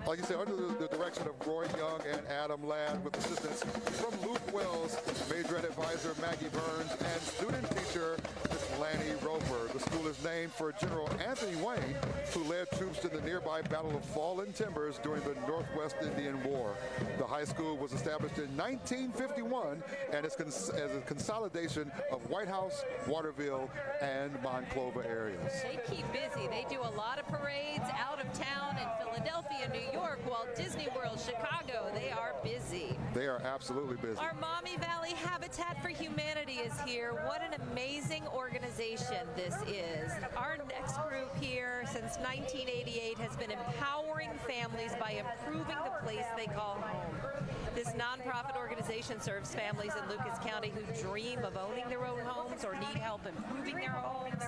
Like you said, under the direction of Roy Young and Adam Ladd, with assistance from Luke Wells, major ed advisor Maggie Burns, and student teacher Miss Lanny Roper. The school is named for General Anthony Wayne, who led troops to the nearby Battle of Fallen Timbers during the Northwest Indian War. The high school was established in 1951 and is as a consolidation of White House, Waterville, and Monclova areas. They keep busy. They do a lot of parades out of town in Philadelphia, New York, Walt Disney World, Chicago. They are busy. They are absolutely busy. Our Mommy Valley Habitat for Humanity is here. What an amazing organization this is. Our next group here since 1988 has been empowering families by improving the place they call home. This nonprofit organization serves families in Lucas County who dream of owning their own homes or need help improving their homes.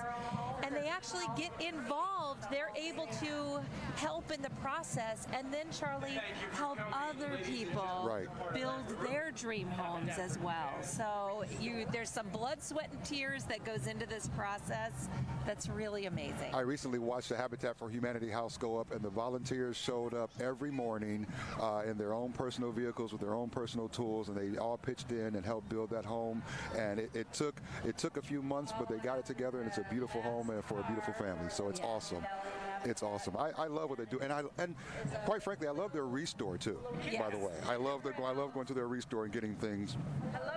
And they actually get involved. They're able to help in the process, and then, Charlie, help other people build their dream homes as well. So there's some blood, sweat, and tears that goes into this process. That's really amazing. I recently watched the Habitat for Humanity house go up, and the volunteers showed up every morning in their own personal vehicles with their own personal tools, and they all pitched in and helped build that home. And it took a few months, but they got it together, and it's a beautiful home and for a beautiful family. So it's awesome. It's awesome. I love what they do, and quite frankly, I love their restore too. By the way, I love going to their restore and getting things.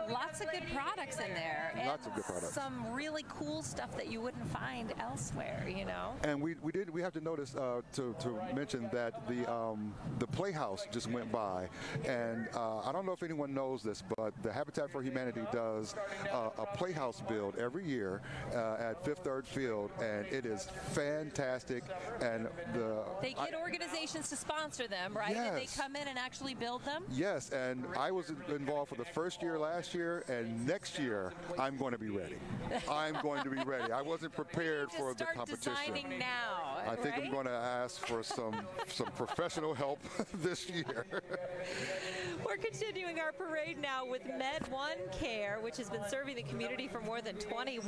Lots of good products in there. And lots of good products. Some really cool stuff that you wouldn't find elsewhere, you know. And we have to notice to mention that the Playhouse just went by, and I don't know if anyone knows this, but the Habitat for Humanity does a Playhouse build every year at Fifth Third Field, and it is fantastic. And they get organizations to sponsor them, right? Yes. And they come in and actually build them? Yes, and I was involved for the first year last year, and next year I'm going to be ready. I'm going to be ready. I wasn't prepared for the competition. Designing now, I think I'm going to ask for some professional help this year. We're continuing our parade now with Med One Care, which has been serving the community for more than 20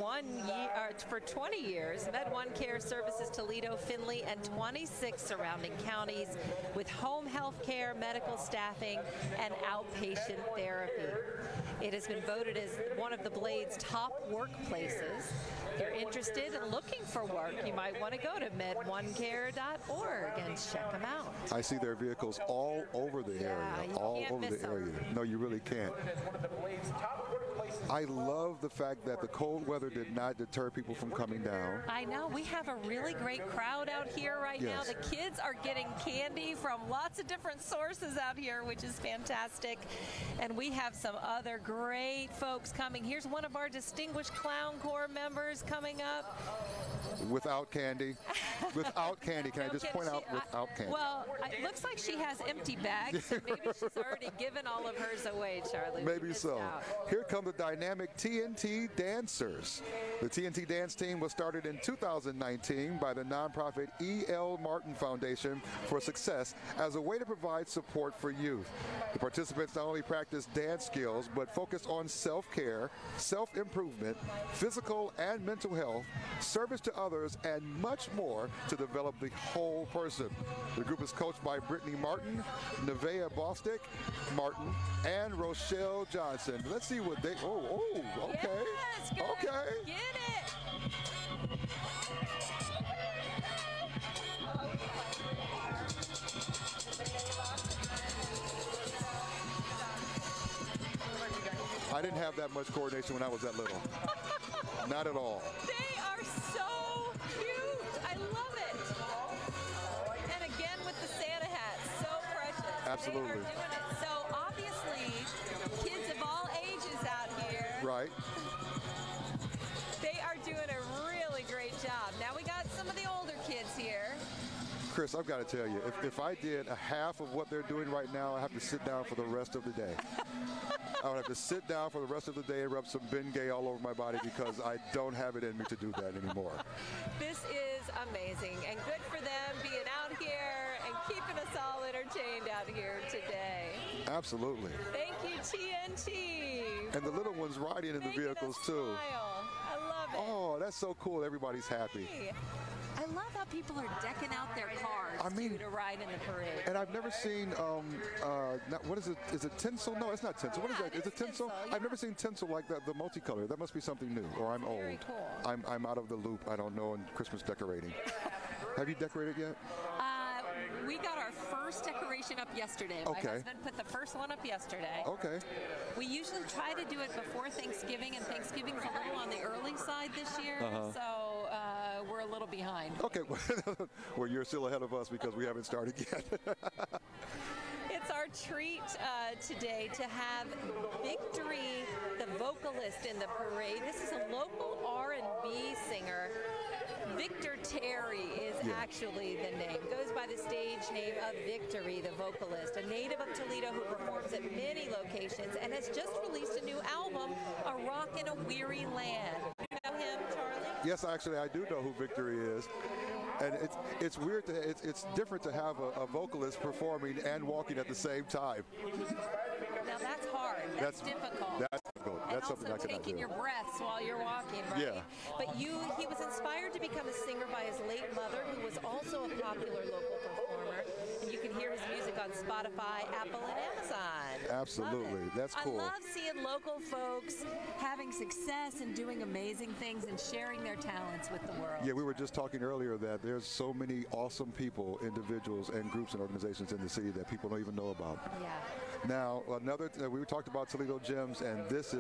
years. Med One Care services Toledo, Findlay, and 26 surrounding counties with home health care, medical staffing, and outpatient therapy. It has been voted as one of the Blade's top workplaces. If you're interested in looking for work, you might want to go to med1care.org and check them out. I see their vehicles all over the area, all over the area. No, you really can't. I love the fact that the cold weather did not deter people from coming down. I know. We have a really great crowd out here right now. The kids are getting candy from lots of different sources out here, which is fantastic. And we have some other great folks coming. Here's one of our distinguished Clown Corps members coming up. Without candy. Without candy. Can I just point out without candy? Well, it looks like she has empty bags, so maybe she's already given all of hers away, Charlie. Maybe so. Here come the dynamic TNT Dancers. The TNT Dance Team was started in 2019 by the nonprofit E.L. Martin Foundation for Success as a way to provide support for youth. The participants not only practice dance skills, but focus on self-care, self-improvement, physical and mental health, service to others, and much more to develop the whole person. The group is coached by Brittany Martin, Nevaeh Bostick Martin, and Rochelle Johnson. Let's see what they, okay. Yes, good. Okay. Get it. I didn't have that much coordination when I was that little. Not at all. They are so cute. I love it. And again with the Santa hats, so precious. Absolutely. They are doing it. So obviously, kids of all ages out here. Right. They are doing a really great job. Now we got some of the older kids here. Chrys, I've got to tell you, if I did a half of what they're doing right now, I have to sit down for the rest of the day. I would have to sit down for the rest of the day and rub some Bengay all over my body because I don't have it in me to do that anymore. This is amazing and good for them being out here and keeping us all entertained out here today. Absolutely. Thank you, TNT. And the little ones riding in the vehicles too. Smile. I love it. Oh, that's so cool. Everybody's happy. I love how people are decking out their cars to ride in the parade. And I've never seen, what is it? Is it tinsel? No, it's not tinsel. What is that? Is it tinsel? Yeah. I've never seen tinsel like that, the multicolor. That must be something new, or I'm old. Very cool. I'm out of the loop. I don't know in Christmas decorating. Have you decorated yet? We got our first decoration up yesterday. My husband put the first one up yesterday. Okay. We usually try to do it before Thanksgiving, and Thanksgiving's a little on the early side this year, so we're a little behind. Okay. Well, you're still ahead of us because we haven't started yet. It's our treat today to have Victory, the vocalist in the parade. This is a local R&B singer. Victor Terry is actually the name. Goes by the stage name of Victory, the vocalist, a native of Toledo who performs at many locations and has just released a new album, A Rock in a Weary Land. You know him, Charlie? Yes, actually, I do know who Victory is. And it's weird, it's different to have a vocalist performing and walking at the same time. Now that's hard. That's difficult. That's difficult. That's something I cannot do. And also taking your breaths while you're walking, right? Yeah. But he was inspired to become a singer by his late mother, who was also a popular local performer. And you can hear his music on Spotify, Apple, and Amazon. Absolutely. That's cool. I love seeing local folks having success and doing amazing things and sharing their talents with the world. Yeah, we were just talking earlier that there's so many awesome people, individuals, and groups and organizations in the city that people don't even know about. Yeah. Now, we talked about Toledo gems, and this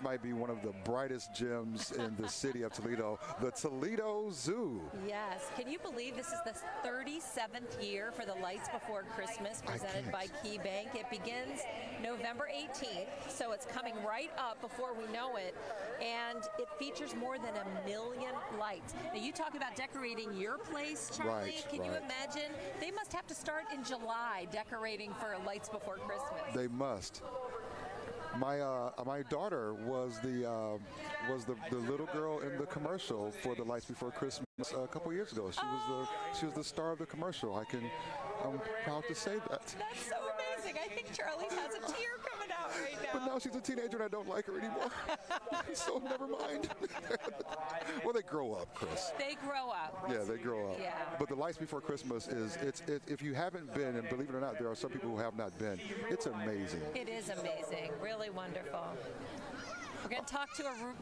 might be one of the brightest gems in the city of Toledo, the Toledo Zoo. Yes. Can you believe this is the 37th year for the Lights Before Christmas presented by Key Bank? It begins November 18th, so it's coming right up before we know it, and it features more than 1 million lights. Now, you talk about decorating your place, Charlie. Right, Can you imagine? They must have to start in July decorating for Lights Before Christmas. They must. My daughter was the little girl in the commercial for the Lights Before Christmas a couple years ago. She was the star of the commercial. I'm proud to say that. That's so amazing. I think Charlie has a tear coming out right now. But now she's a teenager and I don't like her anymore. So never mind. Well, they grow up, Chrys. They grow up. Yeah, they grow up. Yeah. But the Lights Before Christmas if you haven't been, and believe it or not, there are some people who have not been, it's amazing. It is amazing. Really wonderful. We're going to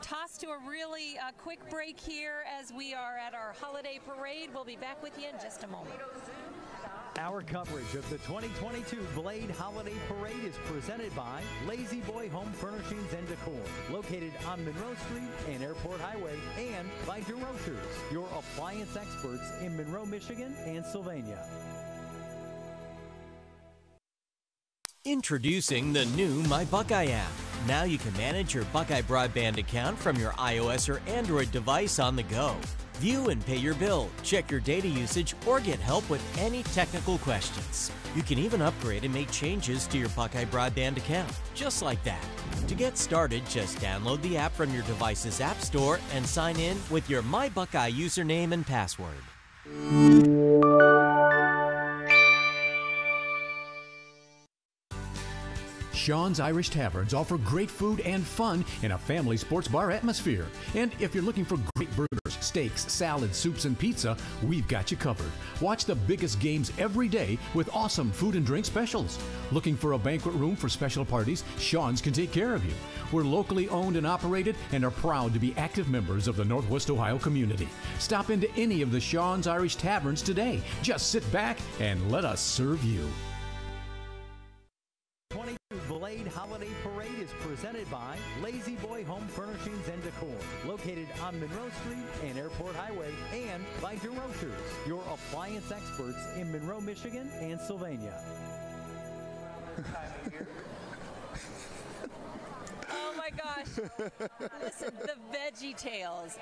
toss to a really quick break here as we are at our holiday parade. We'll be back with you in just a moment. Our coverage of the 2022 Blade Holiday Parade is presented by Lazy Boy Home Furnishings and Decor, located on Monroe Street and Airport Highway, and by DeRochers, your appliance experts in Monroe, Michigan, and Sylvania. Introducing the new My Buckeye app. Now you can manage your Buckeye broadband account from your iOS or Android device on the go. View and pay your bill, check your data usage, or get help with any technical questions. You can even upgrade and make changes to your Buckeye Broadband account, just like that. To get started, just download the app from your device's app store and sign in with your MyBuckeye username and password. Sean's Irish Taverns offer great food and fun in a family sports bar atmosphere. And if you're looking for great burgers, steaks, salads, soups, and pizza, we've got you covered. Watch the biggest games every day with awesome food and drink specials. Looking for a banquet room for special parties? Sean's can take care of you. We're locally owned and operated and are proud to be active members of the Northwest Ohio community. Stop into any of the Sean's Irish Taverns today. Just sit back and let us serve you. Blade Holiday Parade is presented by Lazy Boy Home Furnishings and Decor, located on Monroe Street and Airport Highway, and by DeRochers, your appliance experts in Monroe, Michigan, and Sylvania. Oh my gosh. Listen, the Veggie Tales.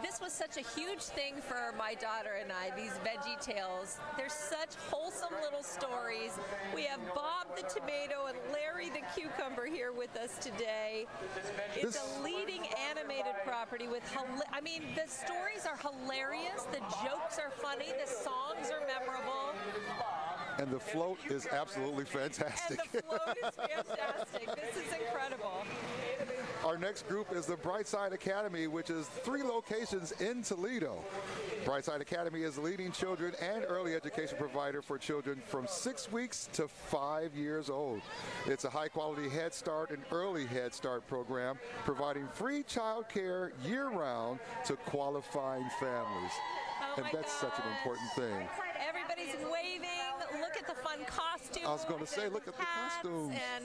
This was such a huge thing for my daughter and I, these Veggie Tales. They're such wholesome little stories. We have Bob the Tomato and Larry the Cucumber here with us today. It's a leading animated property with, the stories are hilarious, the jokes are funny, the songs are memorable. And the float is absolutely fantastic. And the float is fantastic. This is incredible. Our next group is the Brightside Academy, which is 3 locations in Toledo. Brightside Academy is the leading children and early education provider for children from 6 weeks to 5 years old. It's a high-quality Head Start and early Head Start program, providing free child care year-round to qualifying families. And that's such an important thing. Everybody's waving. Look at the fun costumes. I was going to say, look at the costumes. And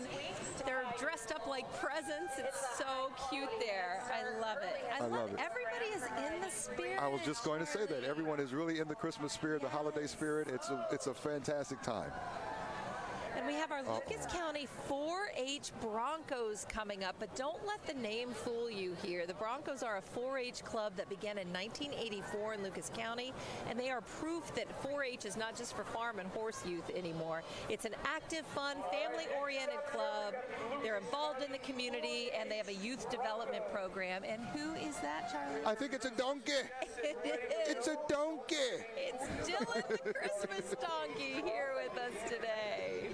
they're dressed up like presents. It's so cute there. I love it. I love it. Everybody is in the spirit. I was just going to say that. Everyone is really in the Christmas spirit, the holiday spirit. It's a fantastic time. And we have our Lucas County 4-H Broncos coming up, but don't let the name fool you here. The Broncos are a 4-H club that began in 1984 in Lucas County, and they are proof that 4-H is not just for farm and horse youth anymore. It's an active, fun, family-oriented club. They're involved in the community, and they have a youth development program. And who is that, Charlie? I think it's a donkey. It's a donkey. It's Dylan the Christmas donkey here with us today.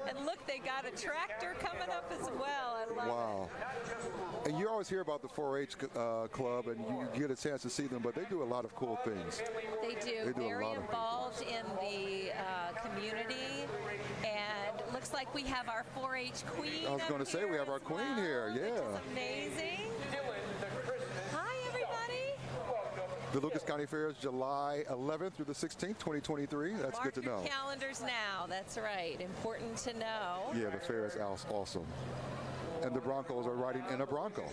And look, they got a tractor coming up as well. I love it. And you always hear about the 4-H club, and you get a chance to see them, but they do a lot of cool things. They do. Very involved in the community. And it looks like we have our 4-H queen. I was going to say, we have our queen here. Yeah. Which is amazing. Hi, everybody. The Lucas County Fair is July 11th through the 16th, 2023. That's good to know. Mark your calendars now. That's right. Important to know. Yeah, the fair is awesome. And the Broncos are riding in a Bronco.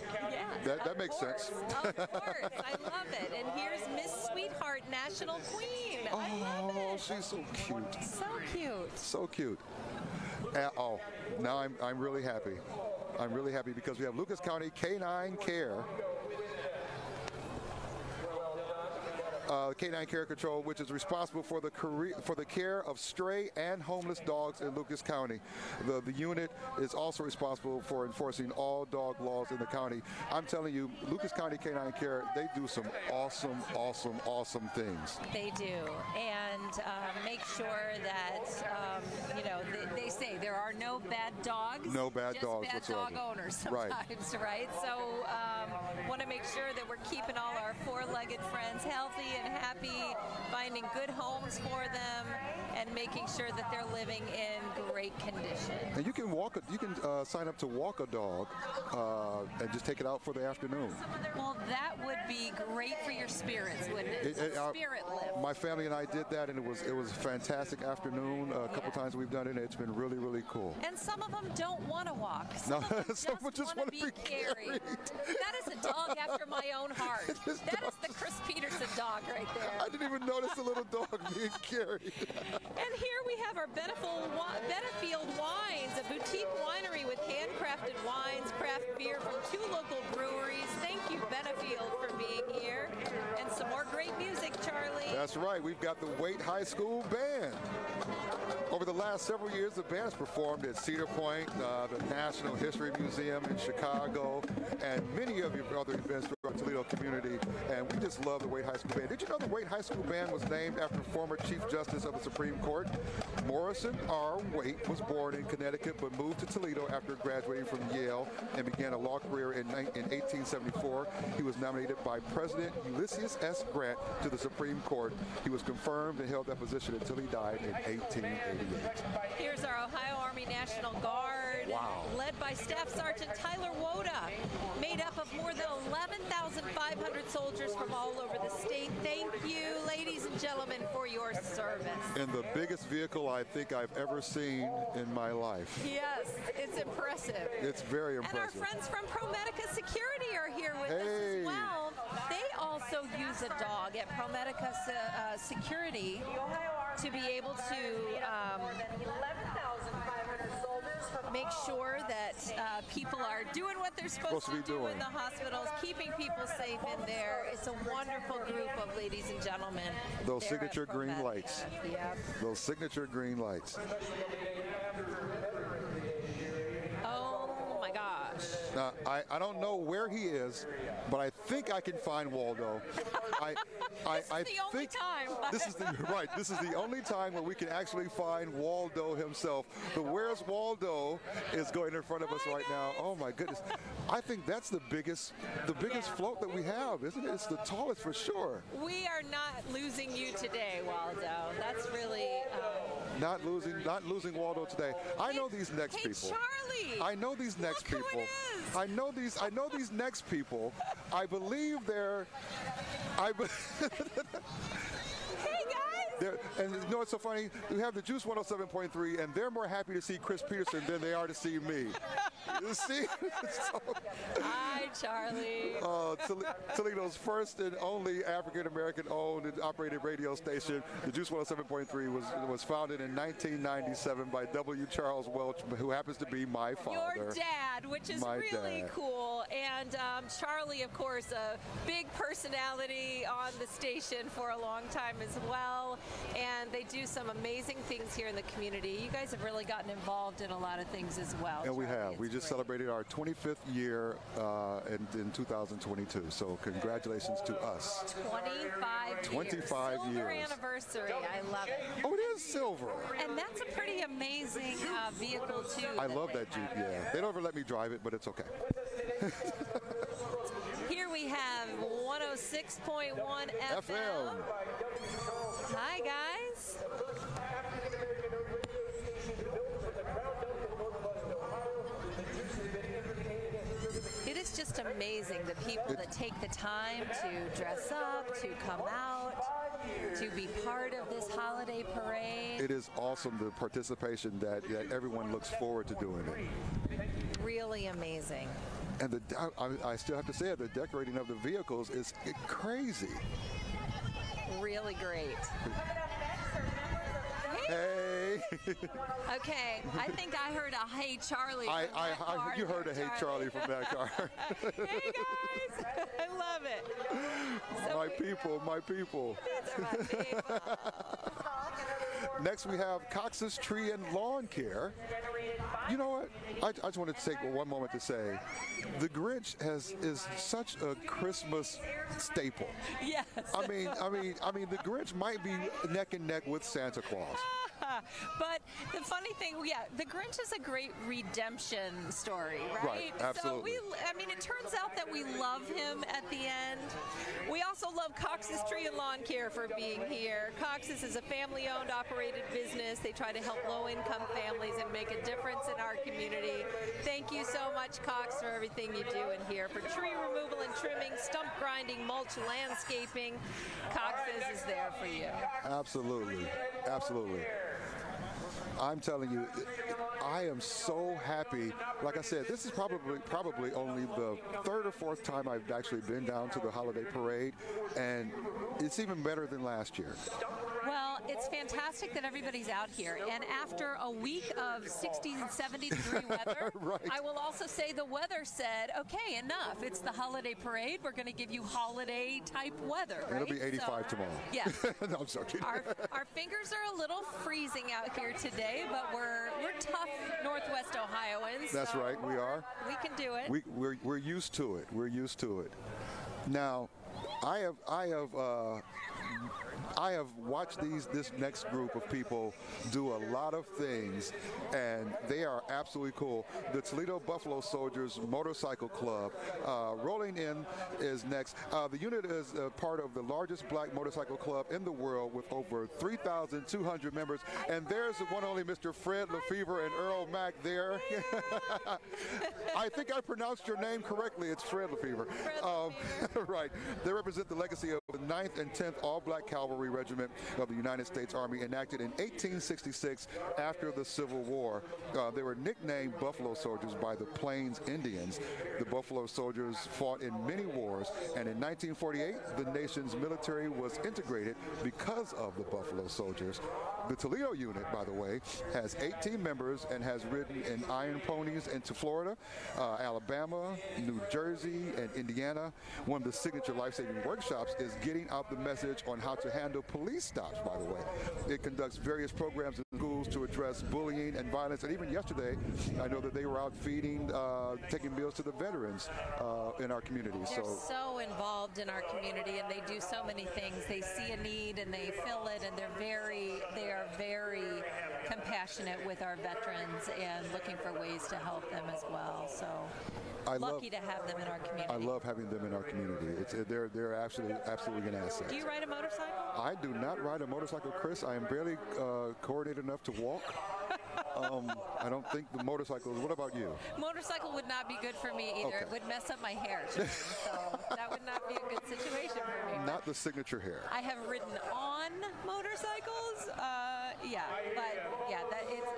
Yeah, that makes sense. Of course. I love it. And here's Miss Sweetheart, National Queen. I love it. She's so cute. So cute. So cute. Now I'm really happy. I'm really happy because we have Lucas County Canine Care. Canine Care Control, which is responsible for the care of stray and homeless dogs in Lucas County. The unit is also responsible for enforcing all dog laws in the county. I'm telling you, Lucas County Canine Care, they do some awesome things. They do, and make sure that they say there are no bad dogs. No bad dogs whatsoever. Just bad dog owners sometimes, right? So want to make sure that we're keeping all our four-legged friends healthy and happy, finding good homes for them, and making sure that they're living in great condition. And you can sign up to walk a dog and just take it out for the afternoon. Well, that would be great for your spirits, wouldn't it? Spirit lift. My family and I did that, and it was a fantastic afternoon. A couple times we've done it, and it's been really cool. And some of them don't want to walk. Some just want to be carried. That is a dog after my own heart. That is the Chrys Peterson dog right there. I didn't even notice the little dog being carried. And here we have our Benefield Wines, a boutique winery with handcrafted wines, craft beer from 2 local breweries. Thank you, Benefield, for being here and right, we've got the Wait High School Band. Over the last several years, the band has performed at Cedar Point, the National History Museum in Chicago, and many of your other events throughout the Toledo community. And we just love the Wait High School Band. Did you know the Wait High School Band was named after former Chief Justice of the Supreme Court? Morrison R. Wait was born in Connecticut but moved to Toledo after graduating from Yale and began a law career in 1874. He was nominated by President Ulysses S. Grant to the Supreme Court. He was confirmed and held that position until he died in 1888. Here's our Ohio Army National Guard, led by Staff Sergeant Tyler Woda, made up of more than 11,500 soldiers from all over the state. Thank you, ladies and gentlemen, for your service. In the biggest vehicle I think I've ever seen in my life. Yes, it's impressive. It's very impressive. And our friends from ProMedica Security are here with us as well. They also use a dog at ProMedica Security to be able to make sure that people are doing what they're supposed to do in the hospitals, keeping people safe in there. It's a wonderful group of ladies and gentlemen. Those signature green lights. Yep. Those signature green lights. Oh my gosh. Now, I don't know where he is, but I think I can find Waldo. This is the only time where we can actually find Waldo himself. The Where's Waldo is going in front of us right now. Oh my goodness. I think that's the biggest float that we have, isn't it? It's the tallest for sure. We are not losing you today, Waldo. That's really not losing Waldo today. I know these next people. Charlie! I know these next people. I know these next people. I believe they're Hey guys! And you know what's so funny? We have the Juice 107.3, and they're more happy to see Chrys Peterson than they are to see me. You see? Hi, Charlie. Toledo's first and only African-American owned and operated radio station, the Juice 107.3, was founded in 1997 by W. Charles Welch, who happens to be my father. Your dad, which is really cool. And Charlie, of course, a big personality on the station for a long time as well. And they do some amazing things here in the community. You guys have really gotten involved in a lot of things as well. And we have. We just celebrated our 25th year in 2022. So congratulations to us. 25 Silver years. Anniversary. I love it. Oh, it is silver. And that's a pretty amazing vehicle, too. I love that Jeep, yeah. They don't ever let me drive it, but it's okay. Here we have 106.1 FM. Hi, guys. It is just amazing, the people that take the time to dress up, to come out, to be part of this holiday parade. It is awesome, the participation that everyone looks forward to doing it. Really amazing. And I still have to say it, the decorating of the vehicles is crazy. Really great. Hey. Okay, I think I heard a "Hey Charlie." You heard a "Hey Charlie" from that car. Hey guys, I love it. So my people. These are my people. Next we have Cox's Tree and Lawn Care. You know what? I just wanted to take one moment to say, the Grinch is such a Christmas staple. Yes. I mean, the Grinch might be neck and neck with Santa Claus. But the funny thing, the Grinch is a great redemption story, right? Right, absolutely. So it turns out that we love him at the end. We also love Cox's Tree and Lawn Care for being here. Cox's is a family-owned, operated business. They try to help low-income families and make a difference in our community. Thank you so much, Cox, for everything you do in here. For tree removal and trimming, stump grinding, mulch, landscaping, Cox's is there for you. Absolutely. I'm telling you, I am so happy. Like I said, this is probably only the third or fourth time I've actually been down to the holiday parade, and it's even better than last year. Well, it's fantastic that everybody's out here. And after a week of 60 and 70 degree weather, right. I will also say the weather said, okay, enough. It's the holiday parade. We're going to give you holiday type weather. Right? It'll be 85 tomorrow. Yeah. No, I'm joking. Our fingers are a little freezing out here today, but we're tough Northwest Ohioans. That's so right, we are. We can do it. We're used to it. We're used to it. Now, I have watched this next group of people do a lot of things, and they are absolutely cool. The Toledo Buffalo Soldiers Motorcycle Club, rolling in is next. The unit is part of the largest black motorcycle club in the world with over 3,200 members, and there's the one only Mr. Fred Lefevre and Earl Mack there. I think I pronounced your name correctly. It's Fred Lefevre. Right. They represent the legacy of the 9th and 10th All-Black Cavalry Regiment of the United States Army, enacted in 1866 after the Civil War. They were nicknamed Buffalo Soldiers by the Plains Indians. The Buffalo Soldiers fought in many wars, and in 1948, the nation's military was integrated because of the Buffalo Soldiers. The Toledo unit, by the way, has 18 members and has ridden in iron ponies into Florida, Alabama, New Jersey, and Indiana. One of the signature life-saving workshops is getting out the message on how to handle police stops, by the way. It conducts various programs in schools to address bullying and violence. And even yesterday, I know that they were out feeding, taking meals to the veterans in our community. They're so involved in our community, and they do so many things. They see a need and they fill it, and they are very compassionate with our veterans and looking for ways to help them as well. So lucky to have them in our community. I love having them in our community. They're absolutely an asset. Do you ride a motorcycle? I do not ride a motorcycle, Chris. I am barely coordinated enough to walk. I don't think the motorcycle. What about you? Motorcycle would not be good for me either. Okay. It would mess up my hair, so that would not be a good situation for me. Not the signature hair. I have ridden on motorcycles,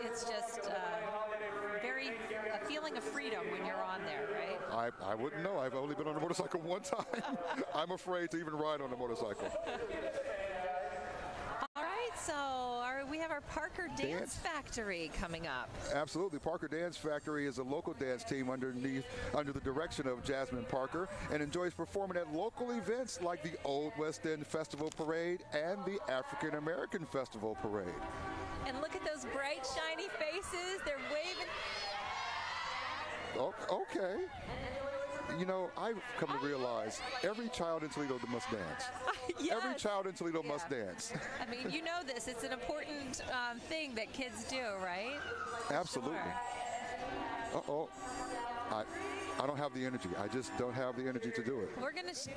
it's just a feeling of freedom when you're on there, right? I woun't know. I've only been on a motorcycle one time. I'm afraid to even ride on a motorcycle. All right, so we have our Parker Dance Factory coming up. Absolutely. Parker Dance Factory is a local dance team under the direction of Jasmine Parker, and enjoys performing at local events like the Old West End Festival Parade and the African American Festival Parade. And look at those bright, shiny faces. They're waving. Okay. You know, I've come to realize every child in Toledo must dance. Yes. Every child in Toledo must dance. I mean, you know this. It's an important thing that kids do, right? Absolutely. Sure. Uh-oh. I don't have the energy. I just don't have the energy to do it. We're going to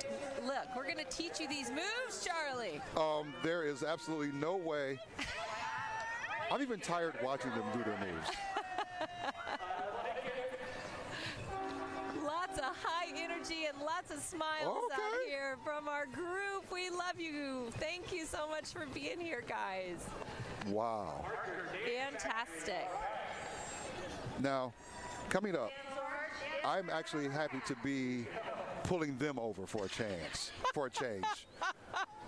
we're going to teach you these moves, Charlie. There is absolutely no way. I'm even tired watching them do their moves. Lots of high energy and lots of smiles out here from our group. We love you. Thank you so much for being here, guys. Wow. Fantastic. Now, coming up, I'm actually happy to be pulling them over for a change.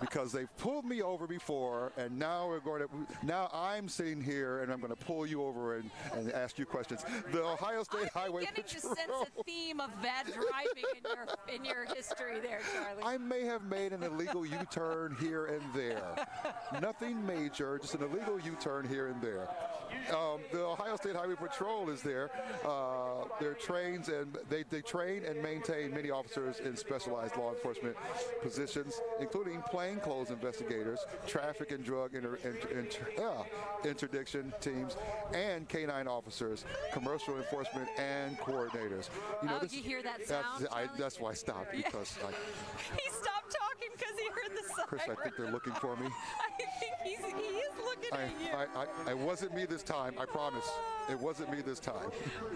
Because they've pulled me over before, and now now I'm sitting here and I'm going to pull you over and ask you questions. The Ohio State Highway Patrol. To sense a theme of bad driving in your history there, Charlie. I may have made an illegal U-turn here and there. Nothing major, just an illegal U-turn here and there. The Ohio State Highway Patrol is there. They train and maintain many officers in specialized law enforcement positions, including plainclothes investigators, traffic and drug interdiction teams, and canine officers, commercial enforcement, and coordinators. You know, did you hear that sound? That's why I stopped, because he stopped talking because he heard the siren. Chris, I think they're looking for me. I think he is looking It wasn't me this time, I promise. It wasn't me this time.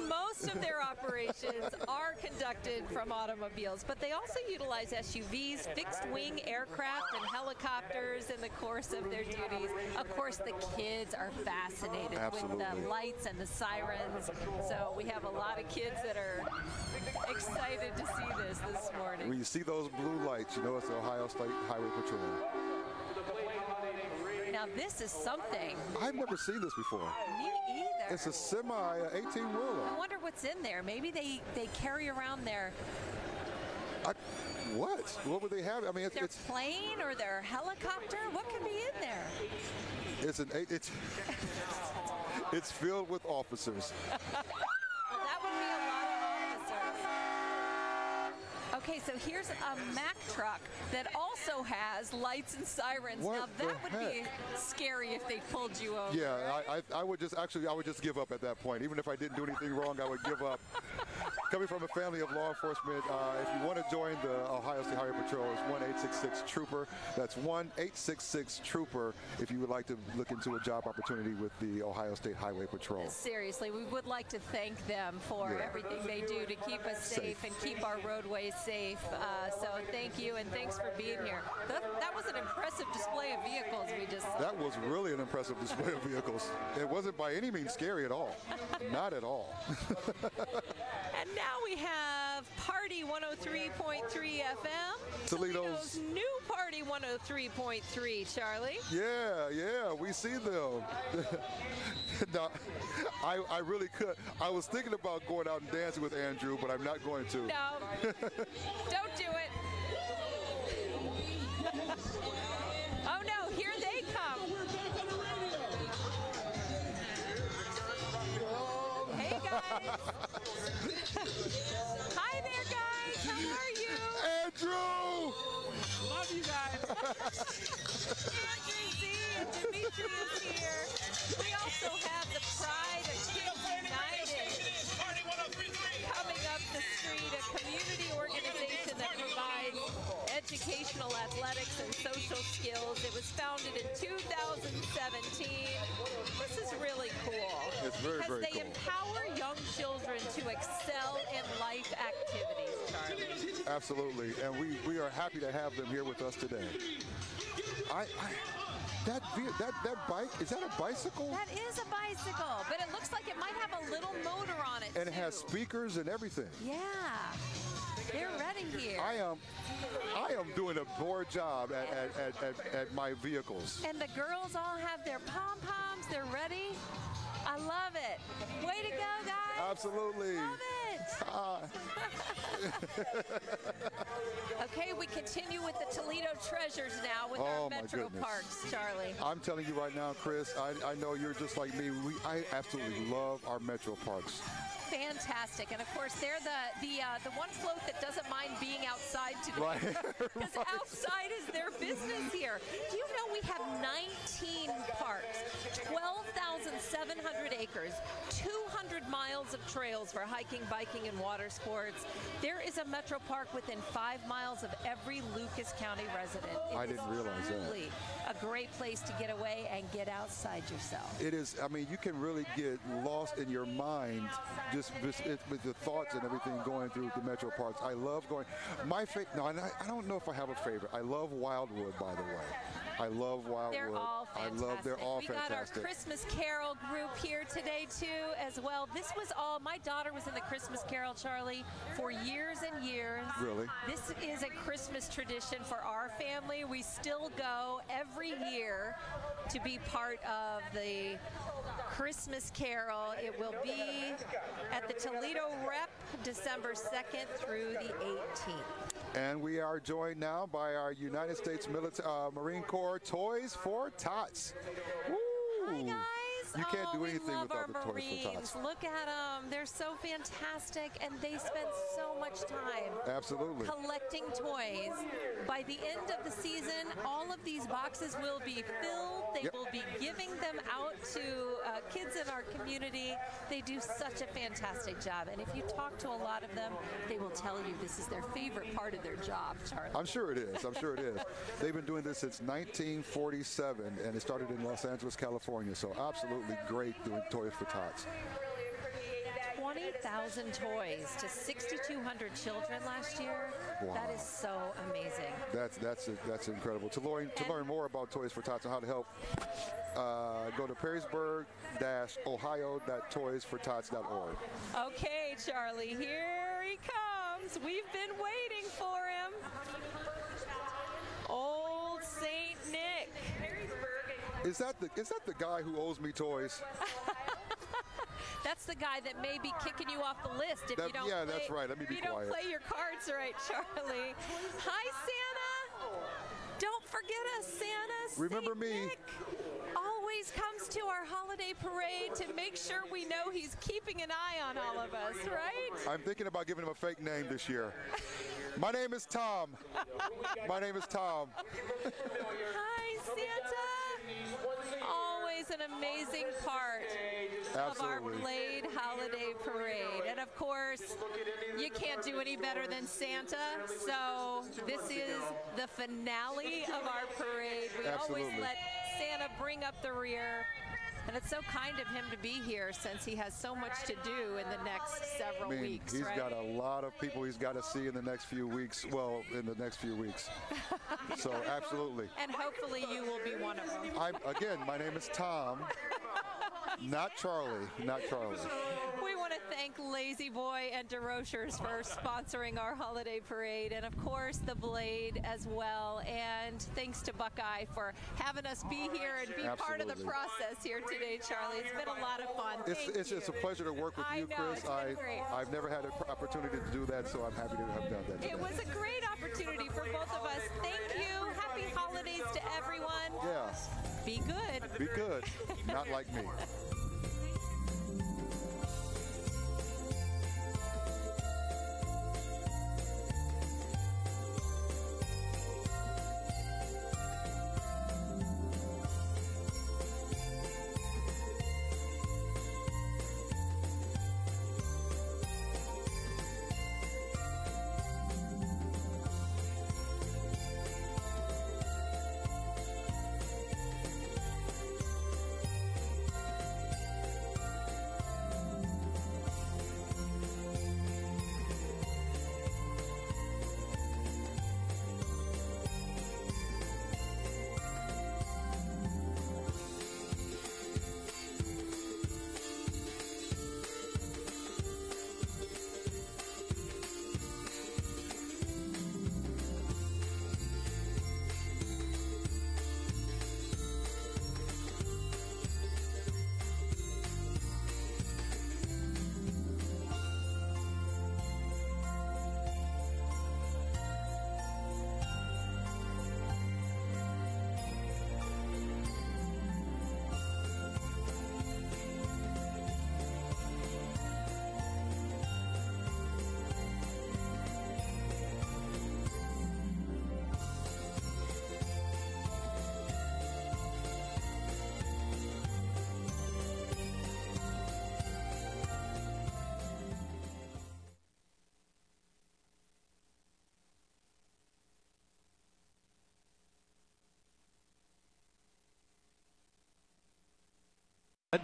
Most of their operations are conducted from automobiles, but they also utilize SUVs, fixed-wing aircraft, and helicopters in the course of their duties. Of course, the kids are fascinated with the lights and the sirens, so we have a lot of kids that are excited to see this morning. When you see those blue lights, you know it's the Ohio State Highway Patrol. Now this is something. I've never seen this before. Me either. It's a semi 18-wheeler. I wonder what's in there. Maybe they carry around their... What? What would they have? I mean, their plane or their helicopter? What could be in there? It's filled with officers. Well, that would be a lot of officers. Okay, so here's a Mack truck that also has lights and sirens. Now that would be scary if they pulled you over. Yeah, right? I would just give up at that point. Even if I didn't do anything wrong, I would give up. Coming from a family of law enforcement, if you want to join the Ohio State Highway Patrol, it's 1-866-TROOPER. That's 1-866-TROOPER if you would like to look into a job opportunity with the Ohio State Highway Patrol. Seriously, we would like to thank them for everything they do to keep us safe and keep our roadways safe. So thank you, and thanks for being here. That was an impressive display of vehicles we just saw. That was really an impressive display of vehicles. It wasn't by any means scary at all. Not at all. And now we have Party 103.3 FM. Toledo's new Party 103.3, Charlie. Yeah, we see them. No, I really could. I was thinking about going out and dancing with Andrew, but I'm not going to. No, don't do it. Oh no, here they come. Hey guys. Hi there guys, how are you? Andrew! Love you guys. Andrew Z and Dimitri is here. We also have the Pride of Kids United coming up the street, a community organization that provides educational, athletics, and social skills. It was founded in 2017. This is really cool. It's very, very cool. Because they empower young children to excel in life activities, Charlie. Absolutely, and we are happy to have them here with us today. That bike, is that a bicycle? That is a bicycle, but it looks like it might have a little motor on it, and it has speakers and everything. Yeah, they're ready here. I am doing a poor job at my vehicles. And the girls all have their pom-poms. They're ready. I love it. Way to go, guys. Absolutely. Love it. Okay, we continue with the Toledo Treasures now with our Metro Parks, Charlie. I'm telling you right now, Chris, I know you're just like me. I absolutely love our Metro Parks. Fantastic, and of course they're the one float that doesn't mind being outside today. Right. Because outside is their business here. Do you know we have 19 parks, 12,700 acres, 200 miles of trails for hiking, biking, and water sports. There is a Metro Park within 5 miles of every Lucas County resident. I didn't realize that. Truly a great place to get away and get outside yourself. It is. I mean, you can really get lost in your mind just with the thoughts and everything going through the Metro Parks. I love going. My favorite. No, I don't know if I have a favorite. I love Wildwood, by the way. I love Wildwood. They're all fantastic. They're all fantastic. We got our Christmas Carol group here today too, as well. This was all. My daughter was in the Christmas Carol, Charlie, for years and years. Really? This is a Christmas tradition for our family. We still go every year to be part of the Christmas Carol. It will be at the Toledo Rep December 2nd through the 18th. And we are joined now by our United States Marine Corps Toys for Tots. Woo. Hi guys. You can't do anything we love without our the Toys for Marines. Tots. Look at them. They're so fantastic, and they spend so much time Absolutely collecting toys. By the end of the season, all of these boxes will be filled. They will be giving them out to kids in our community. They do such a fantastic job, and if you talk to a lot of them, they will tell you this is their favorite part of their job, Charlie. I'm sure it is. I'm sure it is. They've been doing this since 1947, and it started in Los Angeles, California. So absolutely great doing Toys for Tots. 20,000 toys to 6,200 children last year. Wow. That is so amazing. That's incredible. To learn more about Toys for Tots and how to help, go to perrysburg-ohio.toysfortots.org. Okay, Charlie, here he comes. We've been waiting for him. Old Saint Nick. Is that the guy who owes me toys? That's the guy that may be kicking you off the list if you don't yeah, play, that's right. Let me be you quiet. don't play your cards right, Charlie. Hi, Santa. Don't forget us, Santa. Remember Saint me. Nick always comes to our holiday parade to make sure we know he's keeping an eye on all of us, right? I'm thinking about giving him a fake name this year. My name is Tom. My name is Tom. Hi, Santa. Always an amazing part of our Blade Holiday Parade. And of course, you can't do any better than Santa. So this is the finale of our parade. We always let Santa bring up the rear. And it's so kind of him to be here since he has so much to do in the next several weeks. He's right? got a lot of people he's got to see in the next few weeks. Well, in the next few weeks. So absolutely. And hopefully you will be one of them. Again, my name is Tom. Not Charlie. Not Charlie. We want to thank Lazy Boy and DeRochers for sponsoring our holiday parade, and of course the Blade as well. And thanks to Buckeye for having us be here and be part of the process here today, Charlie. It's been a lot of fun. It's just a pleasure to work with you, Chris. I've never had an opportunity to do that, so I'm happy to have done that today. It was a great opportunity for both of us. Thank you. Happy holidays to everyone. Yeah. Be good. Be good. Not like me.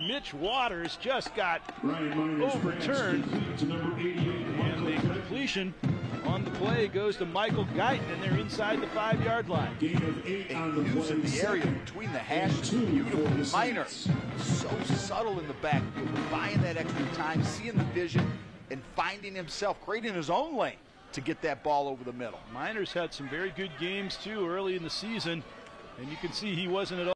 Mitch Waters just got overturned, and the completion on the play goes to Michael Guyton, and they're inside the 5-yard line. And using the area between the hashes, beautiful. Minor, so subtle in the backfield, buying that extra time, seeing the vision, and finding himself, creating his own lane to get that ball over the middle. Minor's had some very good games, too, early in the season, and you can see he wasn't at all